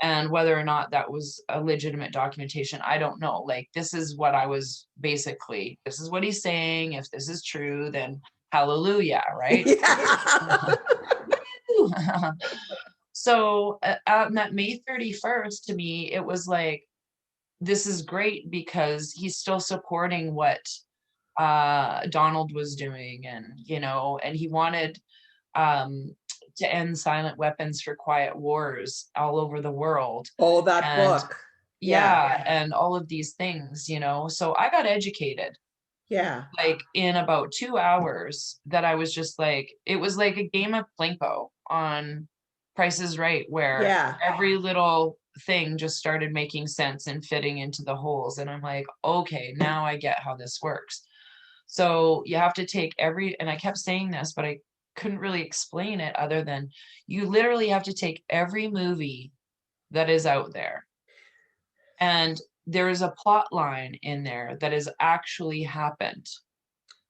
and whether or not that was a legitimate documentation, I don't know. Like, this is what I was basically, this is what he's saying. If this is true, then hallelujah, right? Yeah. So on that May 31st, to me, it was like, this is great because he's still supporting what Donald was doing, and and he wanted um to end silent weapons for quiet wars all over the world. Oh, that And book. Yeah. yeah, and all of these things, so I got educated Yeah. like in about 2 hours, that I was just like, it was like a game of Plinko on Price is Right, where Yeah. every little thing just started making sense and fitting into the holes. And I'm like, okay, now I get how this works. So you have to take and I kept saying this, but I couldn't really explain it other than you literally have to take every movie that is out there, and there is a plot line in there that has actually happened.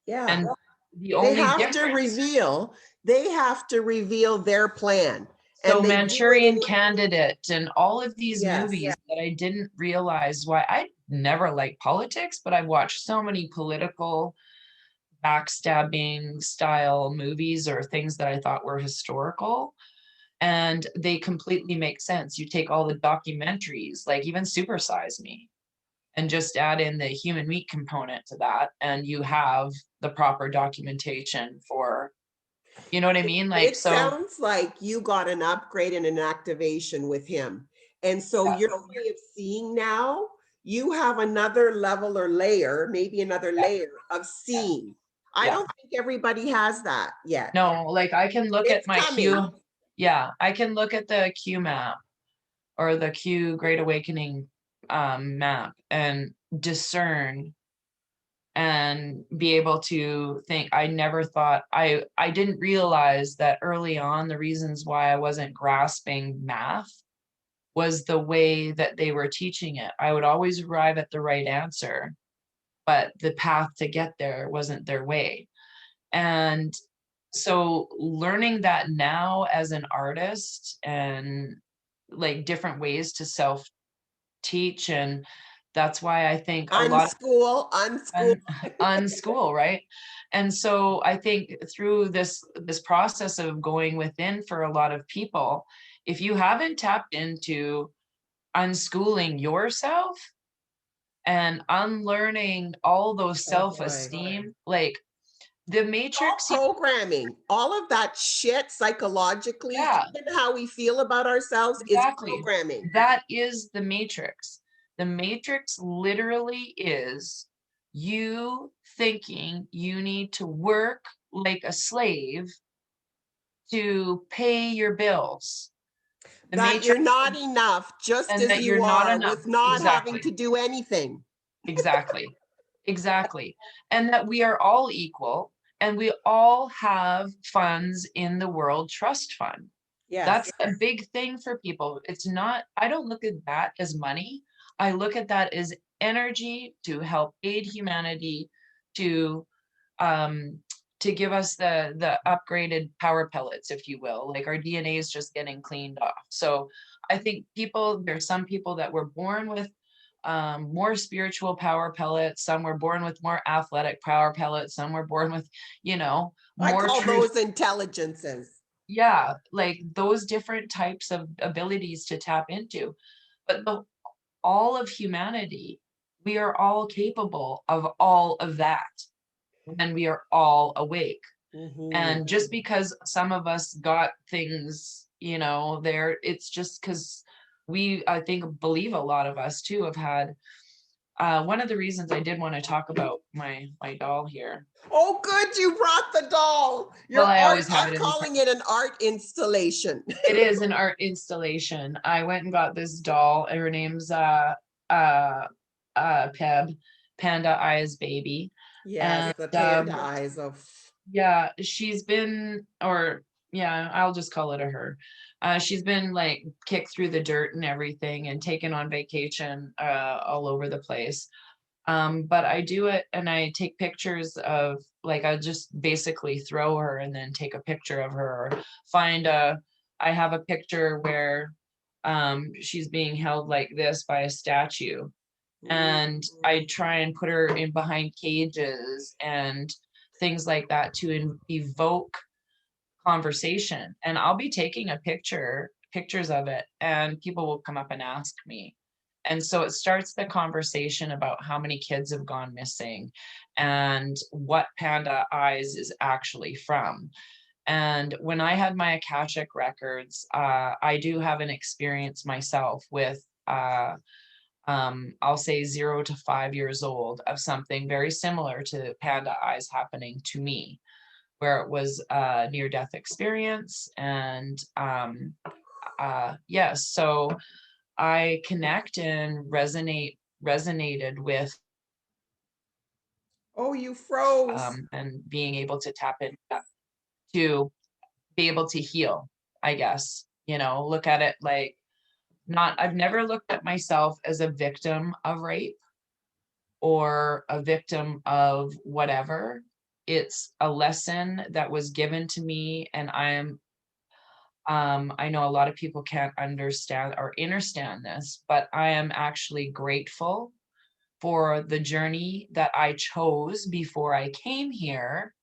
Yeah. And the They only have to difference, reveal, they have to reveal their plan. so And they do it Manchurian in, Candidate and all of these yes. movies that I didn't realize why I never liked politics, but I've watched so many political backstabbing style movies or things that I thought were historical, and they completely make sense. You take all the documentaries, like even Super Size Me, and just add in the human meat component to that, and you have the proper documentation for, you know what I mean? Like, It so sounds like you got an upgrade and an activation with him. And so yeah, your way of seeing now, you have another level or layer, maybe another yeah, layer of seeing. I yeah. don't think everybody has that yet. No, like I can look at It's my coming. Q, yeah, I can look at the Q map or the Q Great Awakening map and discern and be able to think. I never thought, I didn't realize that early on the reasons why I wasn't grasping math was the way that they were teaching it. I would always arrive at the right answer, but the path to get there wasn't their way. And so learning that now as an artist, and like different ways to self teach, and that's why I think a lot Unschool, unschool. unschool, right? And so I think through this process of going within for a lot of people, if you haven't tapped into unschooling yourself and unlearning all those Oh boy. self-esteem, like the All matrix, programming, all of that shit psychologically, yeah, even how we feel about ourselves is exactly. programming. That is the matrix. The matrix literally is you thinking you need to work like a slave to pay your bills. The That you're matrix, not enough just and as that you're you not are enough. with not having Exactly. to do anything. Exactly. Exactly. And that we are all equal, and we all have funds in the World Trust Fund. Yes. That's a big thing for people. It's not, I don't look at that as money. I look at that as energy to help aid humanity, to um to give us the upgraded power pellets, if you will. Like our DNA is just getting cleaned off. So I think there's some people that were born with more spiritual power pellets. Some were born with more athletic power pellets. Some were born with, you know, I more call truth. those intelligences. Yeah, like those different types of abilities to tap into. But all of humanity, we are all capable of all of that when we are all awake. Hmm. And just because some of us got things, there, it's just because I think, believe a lot of us too have had. One of the reasons I did want to talk about my doll here. Oh, good, you brought the doll. Well, Your I art, always have I'm it in the. calling it an art installation. It is an art installation. I went and got this doll. Her name's uh Peb, Panda Eyes Baby. Yes, And the panda eyes of. yeah, she's been, or yeah, I'll just call it a her. She's been like kicked through the dirt and everything and taken on vacation all over the place. But I do it and I take pictures of, like, I just basically throw her and then take a picture of her, or I have a picture where she's being held like this by a statue. And I Mm. try and put her in behind cages and things like that to evoke conversation. And I'll be taking pictures of it, and people will come up and ask me. And so it starts the conversation about how many kids have gone missing and what Panda Eyes is actually from. And when I had my Akashic records, I do have an experience myself with, I'll say 0 to 5 years old, of something very similar to Panda Eyes happening to me, where it was a near death experience. And yes, so I connect and resonated with, Oh, you froze. and being able to tap in to be able to heal, I guess, look at it like, not, I've never looked at myself as a victim of rape or a victim of whatever. It's a lesson that was given to me, and I know a lot of people can't understand or understand this, but I am actually grateful for the journey that I chose before I came here,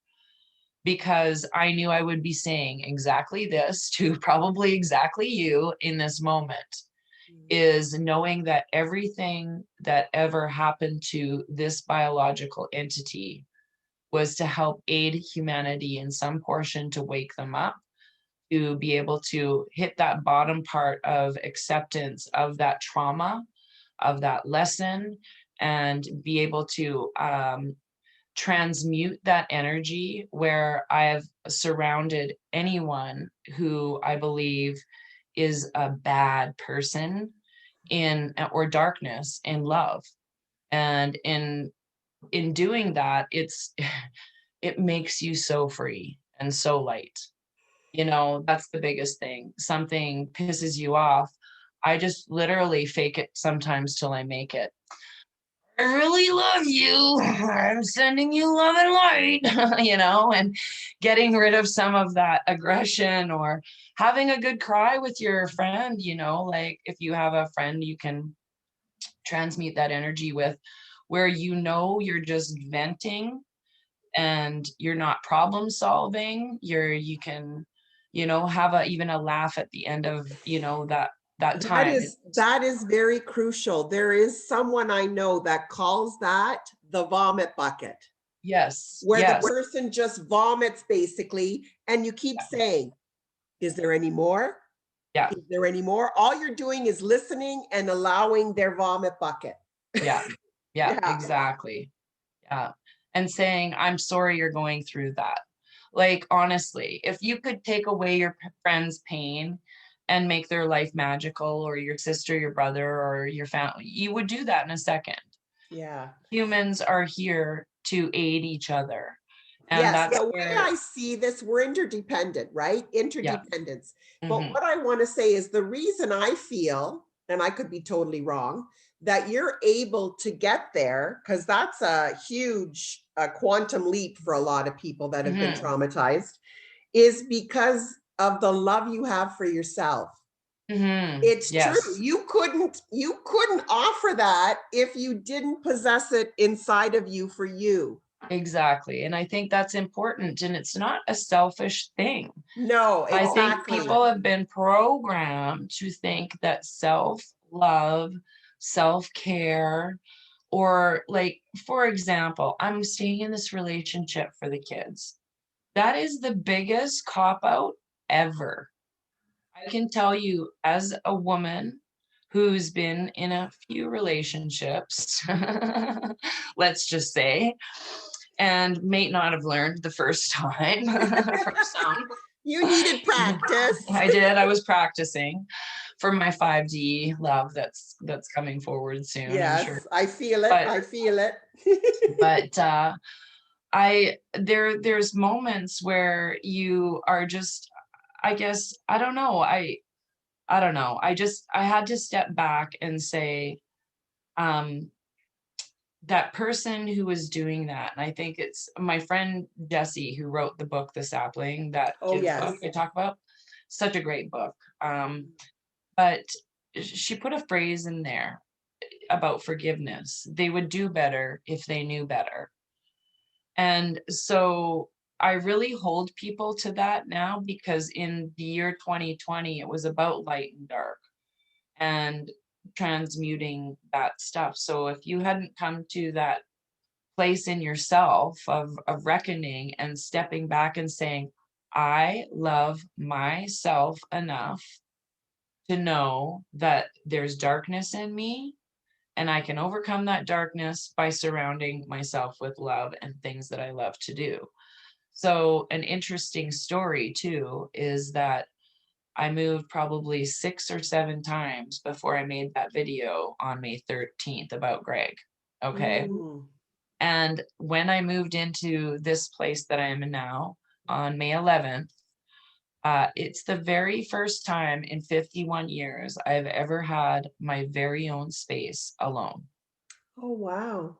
because I knew I would be saying exactly this to probably exactly you in this moment, is knowing that everything that ever happened to this biological entity was to help aid humanity in some portion, to wake them up, to be able to hit that bottom part of acceptance of that trauma, of that lesson, and be able to transmute that energy, where I have surrounded anyone who I believe is a bad person in, or darkness, in love. And in doing that, it makes you so free and so light. That's the biggest thing. Something pisses you off, I just literally fake it sometimes till I make it. I really love you. I'm sending you love and light, and getting rid of some of that aggression, or having a good cry with your friend, like if you have a friend you can transmute that energy with, where you're just venting and you're not problem solving. You can, have even a laugh at the end of, that That time. is that is very crucial. There is someone I know that calls that the vomit bucket, Yes, where the yes, person just vomits basically, and you keep saying, "Is there any more? yeah, Is there any more?" All you're doing is listening and allowing their vomit bucket. yeah, yeah, Yeah. exactly. Yeah. And saying, I'm sorry you're going through that. Like, honestly, if you could take away your friend's pain and make their life magical, or your sister, your brother, or your family, you would do that in a second. Yeah. Humans are here to aid each other. And Yes, that's the way where, I see this, we're interdependent, right? yeah. Interdependence. But Hmm. what I want to say is the reason I feel, and I could be totally wrong, that you're able to get there, because that's a huge quantum leap for a lot of people that have been Hmm. traumatized, is because of the love you have for yourself. It's true. Yes. You couldn't offer that if you didn't possess it inside of you for you. Exactly. And I think that's important. And it's not a selfish thing. No, I think exactly. people have been programmed to think that self-love, self-care, or like, for example, I'm staying in this relationship for the kids. That is the biggest cop out ever. I can tell you as a woman who's been in a few relationships, let's just say, and may not have learned the first time from some. You needed practice. I did. I was practicing for my 5D love that's coming forward soon, I'm sure. Yes, I feel it. But I feel it. but there's moments where you are just, I guess, I don't know. I had to step back and say, um, that person who was doing that, and I think it's my friend Jessie who wrote the book, The Sapling, that Oh, kids book yes. I talk about. Such a great book. But she put a phrase in there about forgiveness. They would do better if they knew better. And so I really hold people to that now, because in the year 2020, it was about light and dark and transmuting that stuff. So if you hadn't come to that place in yourself of reckoning and stepping back and saying, I love myself enough to know that there's darkness in me, and I can overcome that darkness by surrounding myself with love and things that I love to do. So, an interesting story too is that I moved probably 6 or 7 times before I made that video on May 13th about Greg. Okay. Mm. And when I moved into this place that I am in now on May 11th, it's the very first time in 51 years I've ever had my very own space alone, Oh, wow.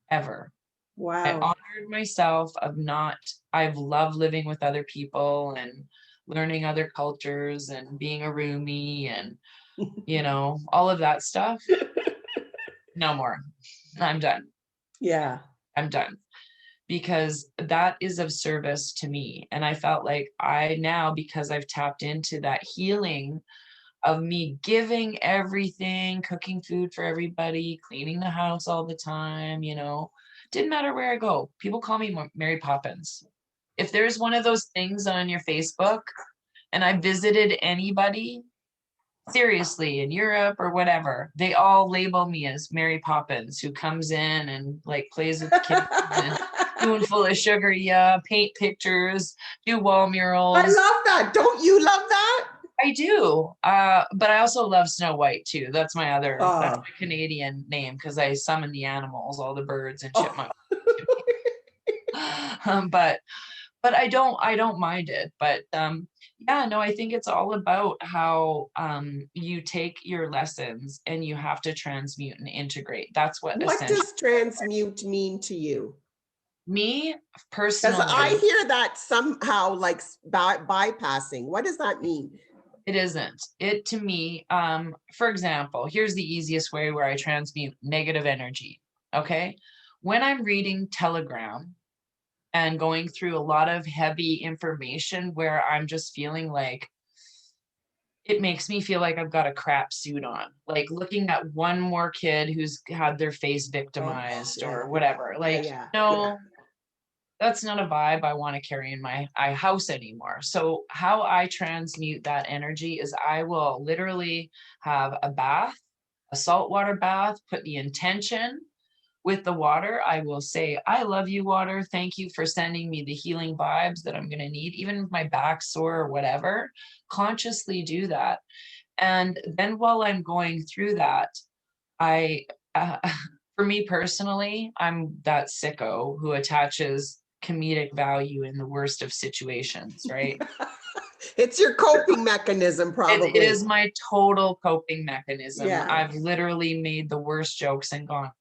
ever. I Wow. honored myself of not, I've loved living with other people and learning other cultures and being a roomie and, all of that stuff. No more. I'm done. Yeah. I'm done. Because that is of service to me. And I felt like I now, because I've tapped into that healing of me giving everything, cooking food for everybody, cleaning the house all the time, didn't matter where I go. People call me Mary Poppins. If there's one of those things on your Facebook and I visited anybody, seriously, in Europe or whatever, they all label me as Mary Poppins, who comes in and like plays with the kids and spoonful of sugar, yeah, paint pictures, do wall I murals. love that. Don't you love that? I do. But I also love Snow White too. That's my Oh. Canadian name, because I summon the animals, all the birds and Oh. chipmunks. But I don't mind it. But yeah, no, I think it's all about how you take your lessons and you have to transmute and integrate. That's what What essentially does transmute mean to you? me Because I personally, hear that somehow like bypassing. What does that mean? it isn't. It to me, for example, here's the easiest way where I transmute negative energy. Okay. When I'm reading Telegram and going through a lot of heavy information where I'm just feeling like it makes me feel like I've got a crap suit on, like looking at one more kid who's had their face Oh, victimized yeah, or whatever. yeah, Like, yeah, yeah. no, that's not a vibe I want to carry in my house anymore. So how I transmute that energy is I will literally have a bath, a saltwater bath, put the intention with the water. I will say, I love you, water. Thank you for sending me the healing vibes that I'm going to need, even if my back's sore or whatever. Consciously do that. And then while I'm going through that, I, uh, for me personally, I'm that sicko who attaches comedic value in the worst of situations, right? It's your coping mechanism, It probably. is my total coping mechanism. Yeah. I've literally made the worst jokes and gone,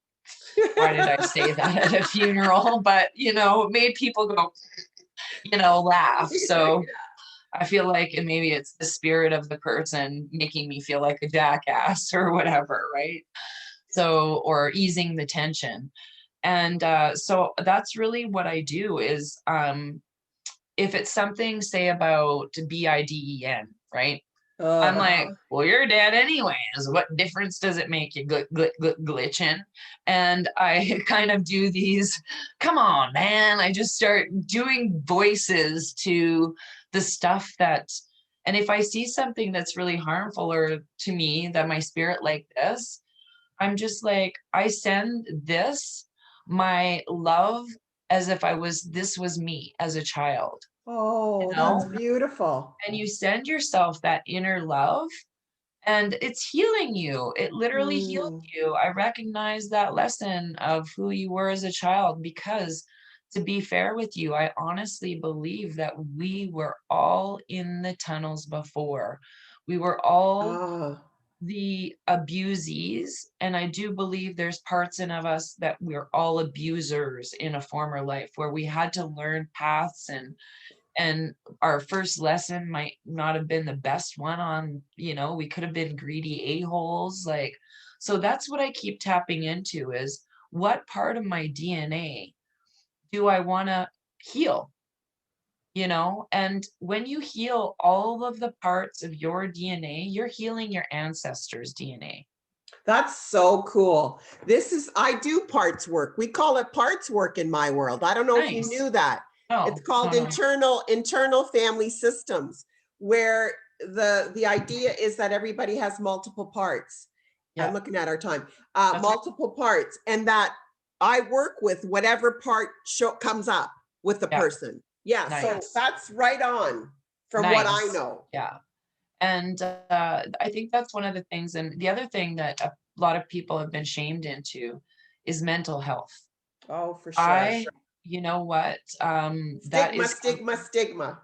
why did I say that at a funeral? But, it made people go, laugh. So I feel like maybe it's the spirit of the person making me feel like a jackass or whatever, right? So, or easing the tension. And so that's really what I do is if it's something, say about BIDEN, right? I'm like, Uh-huh. well, you're dead anyways. What difference does it make you glitching? And I kind of do these, come on, man. I just start doing voices to the stuff that, and if I see something that's really harmful or to me that my spirit like this, I'm just like, I send this, my love, as if this was me as a child, you Oh, that's know? beautiful. And you send yourself that inner love and it's healing you. It literally heals Mm. you. I recognize that lesson of who you were as a child because, to be fair with you, I honestly believe that we were all in the tunnels before. We were all Ah, the abusees, and I do believe there's parts in of us that we're all abusers in a former life where we had to learn paths, and our first lesson might not have been the best one on, we could have been greedy a-holes, like, so that's what I keep tapping into is what part of my DNA do I want to heal, and when you heal all of the parts of your DNA, you're healing your ancestors' DNA. that's so cool. I do parts work. We call it parts work in my world. I don't know if you Nice. knew that. It's No, no, called no. internal family systems, where the idea is that everybody has multiple parts. I'm Yeah, looking at our time. that's right. Multiple parts, and that I work with whatever part comes up with the Yeah, person. Yeah, so nice. that's right on from what I Nice. know. Yeah. And I think that's one of the things. And the other thing that a lot of people have been shamed into is mental health. Oh, for sure. I, you know what? That Stigma, is stigma, something stigma.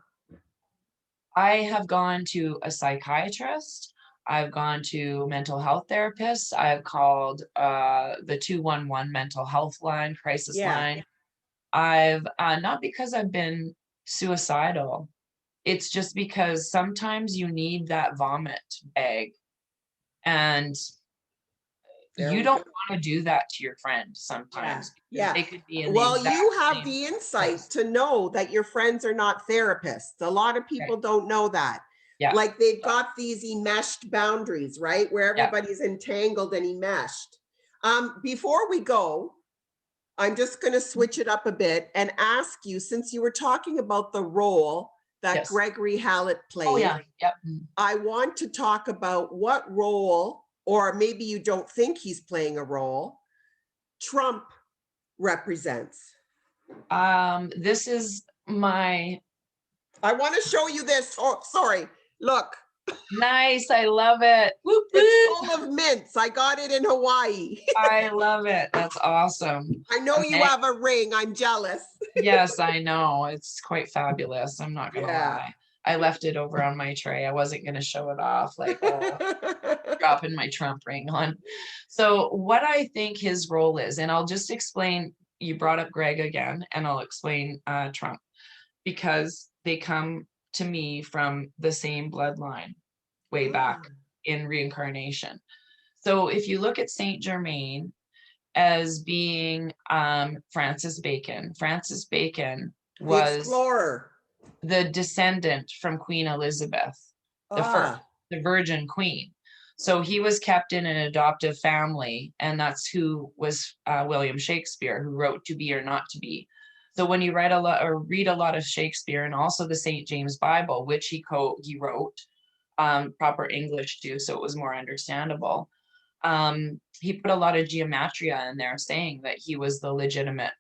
I have gone to a psychiatrist. I've gone to mental health therapists. I've called the 211 mental health line, crisis Yeah. line. I've not because I've been suicidal. It's just because sometimes you need that vomit bag, and There you we go. don't want to do that to your friend Yeah. sometimes because Yeah. they could be in the Well, you exact have same the insight place. to know that your friends are not therapists. A lot of Right. people don't know that. Yeah. Like they've got these enmeshed boundaries, right? Where Yeah. everybody's entangled and enmeshed. Before we go, I'm just going to switch it up a bit and ask you, since you were talking about the role that Yes. Gregory Hallett Oh played, yeah. Yep. I want to talk about what role, or maybe you don't think he's playing a role, Trump represents. This is my I want to show you this. Oh, sorry. Look, nice. I love it. Whoop it's whoop. full of mints. I got it in Hawaii. I love it. That's awesome. I know you Okay. have a ring. I'm jealous. Yes, I know. It's quite fabulous. I'm not gonna Yeah. lie. I left it over on my tray. I wasn't gonna show it off like, oh, dropping my Trump ring on. So what I think his role is, and I'll just explain, you brought up Greg again, and I'll explain Trump because they come to me from the same bloodline way back Ah, in reincarnation. So if you look at Saint Germain as being Francis Bacon the was explorer. the descendant from Queen Elizabeth, the first, Ah, the Virgin Queen. So he was kept in an adoptive family, and that's who was William Shakespeare, who wrote To Be or Not to Be. So when you write a lot or read a lot of Shakespeare and also the St. James Bible, which he wrote proper English too, so it was more understandable. He put a lot of geometria in there, saying that he was the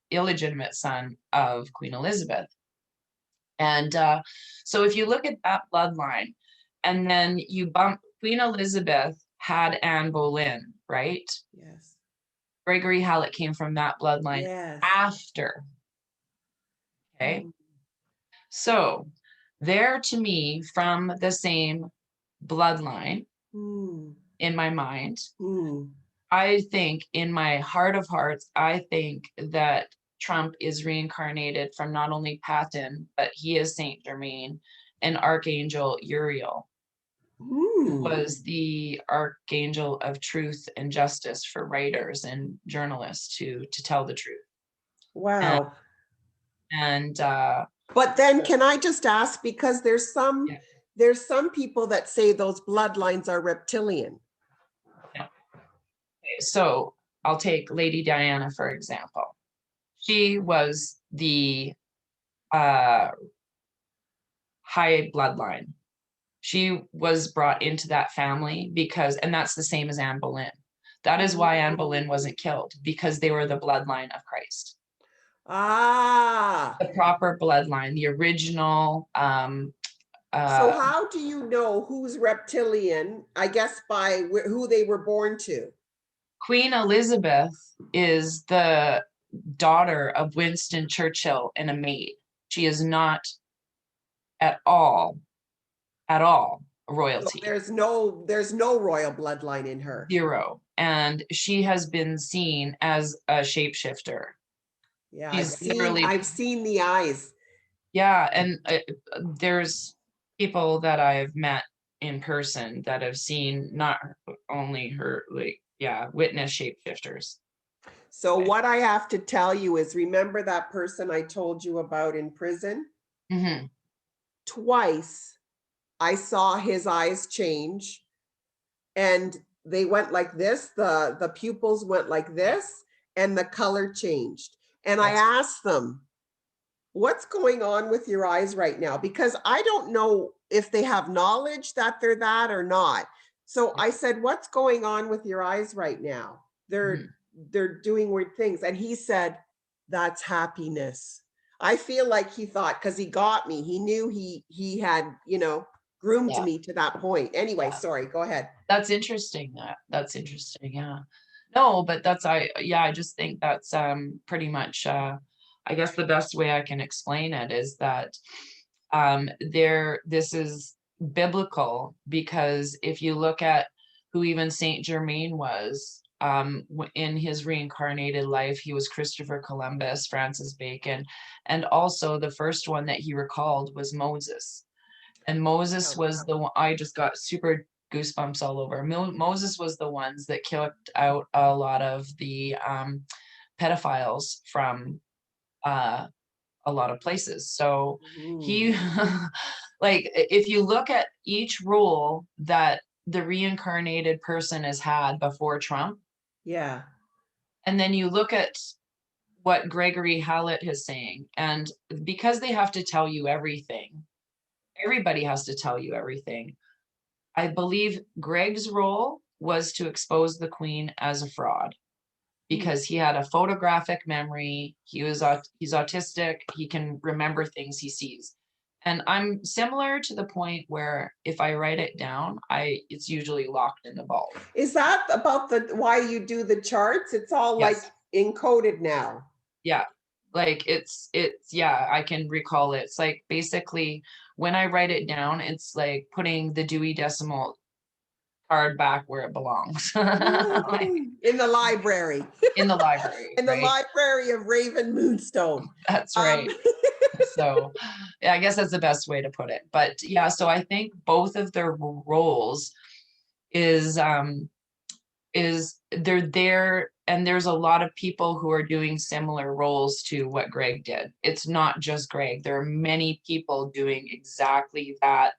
illegitimate son of Queen Elizabeth. And so if you look at that bloodline, and then you bump Queen Elizabeth had Anne Boleyn, right? yes. Gregory Hallett came from that bloodline Yes. after. Okay. Mm, So they're to me from the same bloodline mm, in my mind. mm. I think in my heart of hearts, I think that Trump is reincarnated from not only Patton, but he is Saint Germain. and Archangel Uriel, who Hmm. was the archangel of truth and justice for writers and journalists to tell the truth. And Wow. and But then can I just ask, because yeah, there's some people that say those bloodlines are reptilian. yeah. So I'll take Lady Diana, for example. She was the uh, high bloodline. She was brought into that family because, and that's the same as Anne Boleyn. That is why Anne Boleyn wasn't killed, because they were the bloodline of Christ. Ah. The proper bloodline, the original. So uh, how do you know who's reptilian? I guess by who they were born to. Queen Elizabeth is the daughter of Winston Churchill and a maid. She is not at all, at all So royalty. there's no royal bloodline in her. Zero. And she has been seen as a shapeshifter. Yeah, She's literally, I've seen the eyes. yeah. And there's people that I've met in person that have seen not only her, like, yeah, witness shapeshifters. So what I have to tell you is, remember that person I told you about in prison? Mm-hmm. Twice I saw his eyes change, and they went like this, the pupils went like this, and the color changed. And I That's asked them, what's going on with your eyes right now? Because I don't know if they have knowledge that they're that or not. So yeah. I said, what's going on with your eyes right now? Mhm. They're doing weird things. And he said, that's happiness. I feel like he thought, because he got me, he knew he had, groomed Yeah. me to that point. Anyway, Yeah. sorry, go ahead. That's interesting. That's interesting. Yeah. No, but that's yeah, I just think that's pretty much I guess the best way I can explain it is that this is biblical, because if you look at who even Saint Germain was, in his reincarnated life, he was Christopher Columbus, Francis Bacon, and also the first one that he recalled was Moses. And Moses Wow. was the one, I just got super goosebumps all over. Moses was the ones that kicked out a lot of the pedophiles from uh, a lot of places. So Mm, he, like, if you look at each role that the reincarnated person has had before Trump, yeah. and then you look at what Gregory Hallett is saying, and because they have to tell you everything, everybody has to tell you everything. I believe Greg's role was to expose the Queen as a fraud, Mm. because he had a photographic memory. He's autistic. He can remember things he sees. And I'm similar to the point where if I write it down, it's usually locked in the vault. Is that about the why you do the charts? It's all like Yes. encoded now. Yeah. Like yeah, I can recall it. It's like basically when I write it down, it's like putting the Dewey Decimal card back where it belongs. Like In the library. in the library, In the right? library of Raven Moonstone. That's Um, right. So yeah, I guess that's the best way to put it. But yeah, so I think both of their roles is they're there, and there's a lot of people who are doing similar roles to what Greg did. It's not just Greg. There are many people doing exactly that,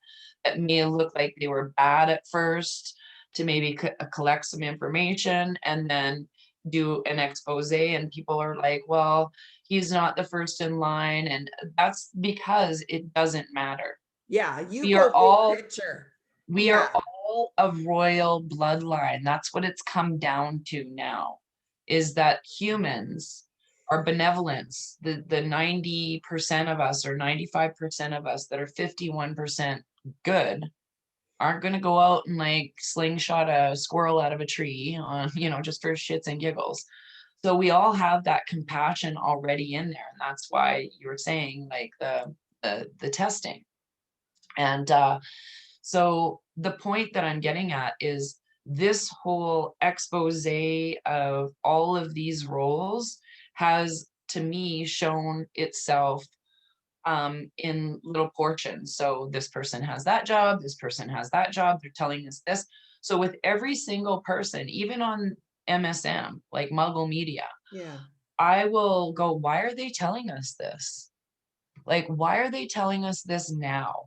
that may look like they were bad at first to maybe collect some information and then do an expose, and people are like, well, he's not the first in line, and that's because it doesn't matter. yeah, you We are go big all picture. we Yeah. are all of royal bloodline. That's what it's come down to now, is that humans are benevolence. The 90% of us, or 95% of us that are 51% good, aren't going to go out and like slingshot a squirrel out of a tree on, just for shits and giggles. So we all have that compassion already in there. And that's why you were saying like the testing. And so the point that I'm getting at is this whole expose of all of these roles has, to me, shown itself in little portions. So this person has that job, this person has that job, they're telling us this. So with every single person, even on MSM, like Muggle Media, Yeah. I will go, why are they telling us this? Like, why are they telling us this now?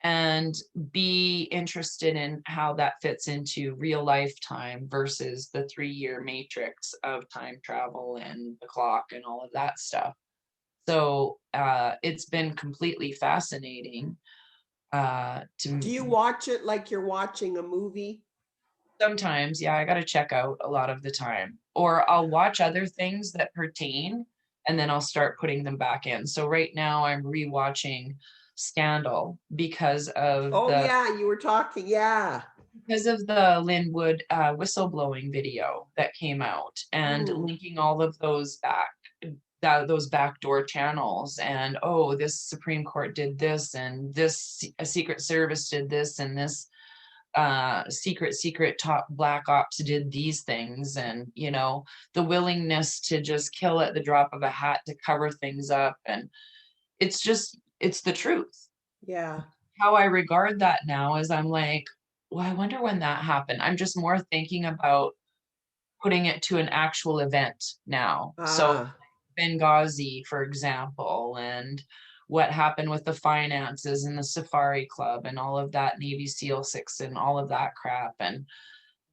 And be interested in how that fits into real life time versus the 3-year matrix of time travel and the clock and all of that stuff. So it's been completely fascinating Do to you watch it like you're watching a movie? sometimes, yeah, I got to check out a lot of the time, or I'll watch other things that pertain and then I'll start putting them back in. So right now I'm rewatching Scandal Oh yeah, you were talking. Yeah. because of the Linwood whistleblowing video that came out and Mm. linking all of those back those backdoor channels and oh this Supreme Court did this and this a Secret Service did this and this secret top black ops did these things and you know the willingness to just kill at the drop of a hat to cover things up and it's the truth. Yeah. How I regard that now is I'm like, well, I wonder when that happened. I'm just more thinking about putting it to an actual event now. So Ah. Benghazi, for example, and what happened with the finances and the Safari Club and all of that Navy SEAL Six and all of that crap. And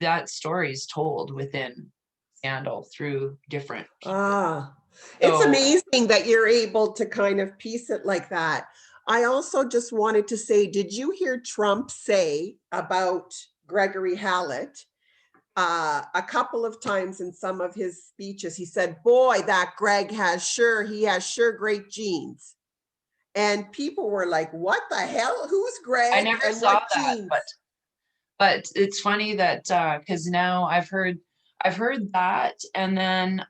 that story is told within Scandal through different people. Ah. It's So amazing that you're able to kind of piece it like that. I also just wanted to say, did you hear Trump say about Gregory Hallett a couple of times in some of his speeches? He said, "Boy, that Greg he has sure great genes." And people were like, "What the hell? Who's I Greg never and saw what that, genes?" but it's funny that because now I've heard that and then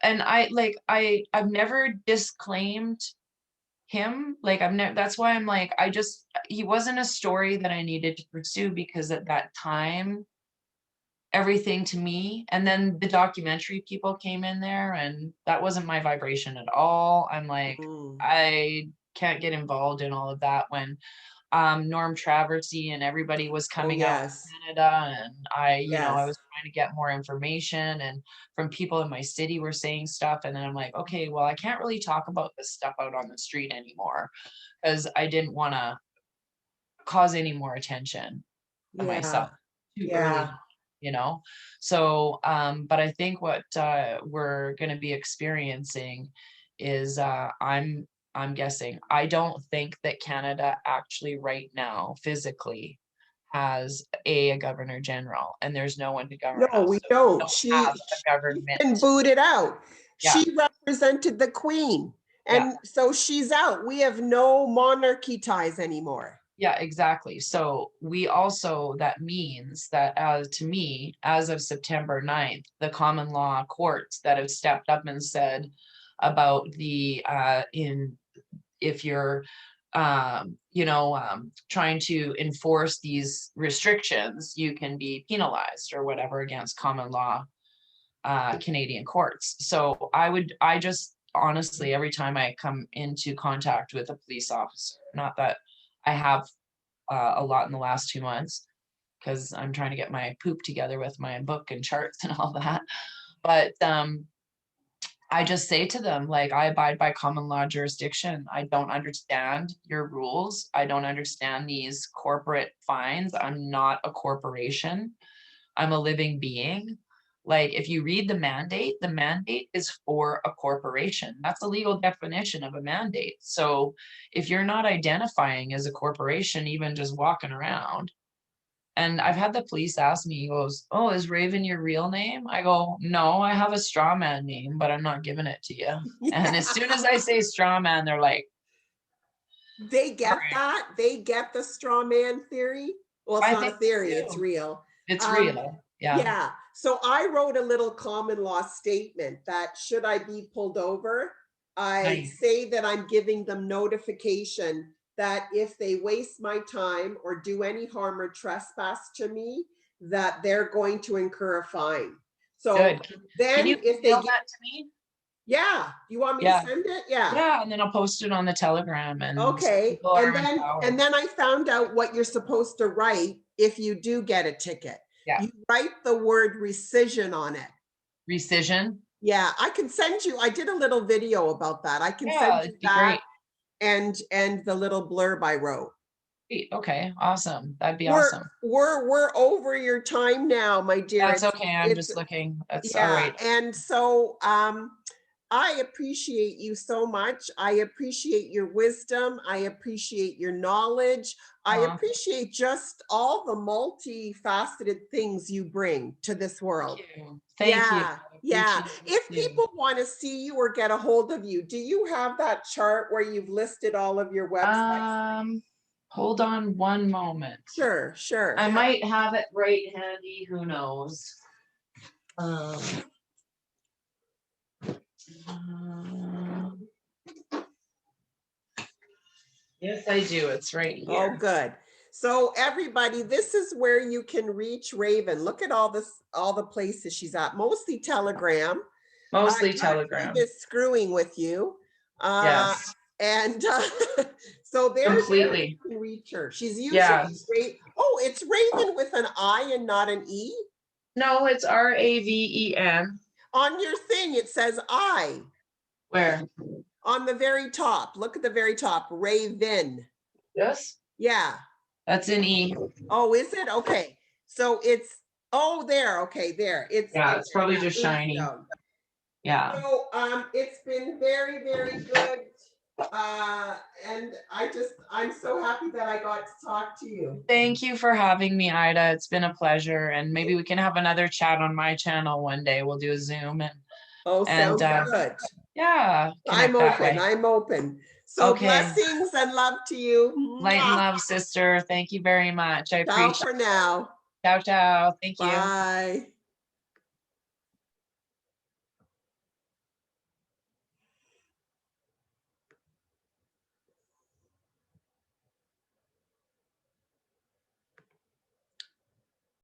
and I've never disclaimed him. Like I've never, that's why I'm like, he wasn't a story that I needed to pursue because at that time, everything to me, and then the documentary people came in there and that wasn't my vibration at all. I'm like, Mm. I can't get involved in all of that when Norm Traversy and everybody was Oh, coming out yes. from Canada and I Yes. was trying to get more information and from people in my city were saying stuff and then I'm like, okay, well, I can't really talk about this stuff out on the street anymore because I didn't want to cause any more attention to myself Yeah. too early Yeah. on, you know? So, but I think what we're going to be experiencing is I'm guessing, I don't think that Canada actually right now physically has a governor general and there's no one to govern No, us. we So we don't. don't have a She's been government. booted out. Yeah. She represented the queen. Yeah. And so she's out. We have no monarchy ties anymore. Yeah, exactly. So we also, that means that to me, as of September 9th, the common law courts that have stepped up and said about the in if you're trying to enforce these restrictions, you can be penalized or whatever against common law Canadian courts. So I just honestly, every time I come into contact with a police officer, not that I have a lot in the last 2 months because I'm trying to get my poop together with my book and charts and all that. But I just say to them, like, I abide by common law jurisdiction. I don't understand your rules. I don't understand these corporate fines. I'm not a corporation. I'm a living being. Like, if you read the mandate is for a corporation. That's the legal definition of a mandate. So if you're not identifying as a corporation, even just walking around, and I've had the police ask me, he goes, "Oh, is Raven your real name?" I go, "No, I have a straw man name, but I'm not giving it to you." And as soon as I say straw man, they're like, They "All get right." that. They get the straw man theory. Well, it's I not a think so theory, it's too. real. It's Um, real. Yeah. yeah. So I wrote a little common law statement that should I be pulled over, I Nice. say that I'm giving them notification that if they waste my time or do any harm or trespass to me, that they're going to incur a fine. So Good. Can you then if they email get, that to me? Yeah. You want me to Yeah. send it? Yeah. Yeah, and then I'll post it on the Telegram and so Okay. people are empowered. And then I found out what you're supposed to write if you do get a ticket. Yeah. You write the word rescission on it. Rescission? Yeah, I can send you, I did a little video about that. I can Yeah, send you it'd be that great. and the little blurb I wrote. Great, okay, awesome. That'd be We're awesome. we're over your time now, my dear. That's okay, I'm It's just looking. That's all yeah, right. and so I appreciate you so much. I appreciate your wisdom. I appreciate your knowledge. I Aw, appreciate just all the multifaceted things you bring to this thank world. you. Thank you. Yeah, I yeah. appreciate it If too. people want to see you or get a hold of you, do you have that chart where you've listed all of your websites? Um, hold on one moment. Sure, sure. I Yeah. might have it right handy, who knows? Um, uh, yes, I do. It's right Oh, here. good. So everybody, this is where you can reach Raven. Look at all this, all the places she's at, mostly Telegram. Mostly YouTube Telegram. is screwing with you. Uh, Yes, and so there you completely. can reach her. She's usually Yes. great. Oh, it's Raven with an I and not an E. No, it's RAVEN. On your thing, it says I. Where? On the very top. Look at the very top. Raven. This? Yeah. That's an E. Oh, is it? Okay. So it's, oh, there. Okay, there. Yeah, It's it's probably yeah, just shiny. Moonstone. Yeah. So it's been very, very good. And I'm so happy that I got to talk to you. Thank you for having me, Ida. It's been a pleasure. And maybe we can have another chat on my channel one day. We'll do a Zoom Oh, and sounds good. yeah, I'm connect that open. way. I'm open. So Okay. blessings and love to you. Light and Mwah. love, sister. Thank you very much. I Ciao appreciate for it. now. Ciao, ciao. Thank you. Bye.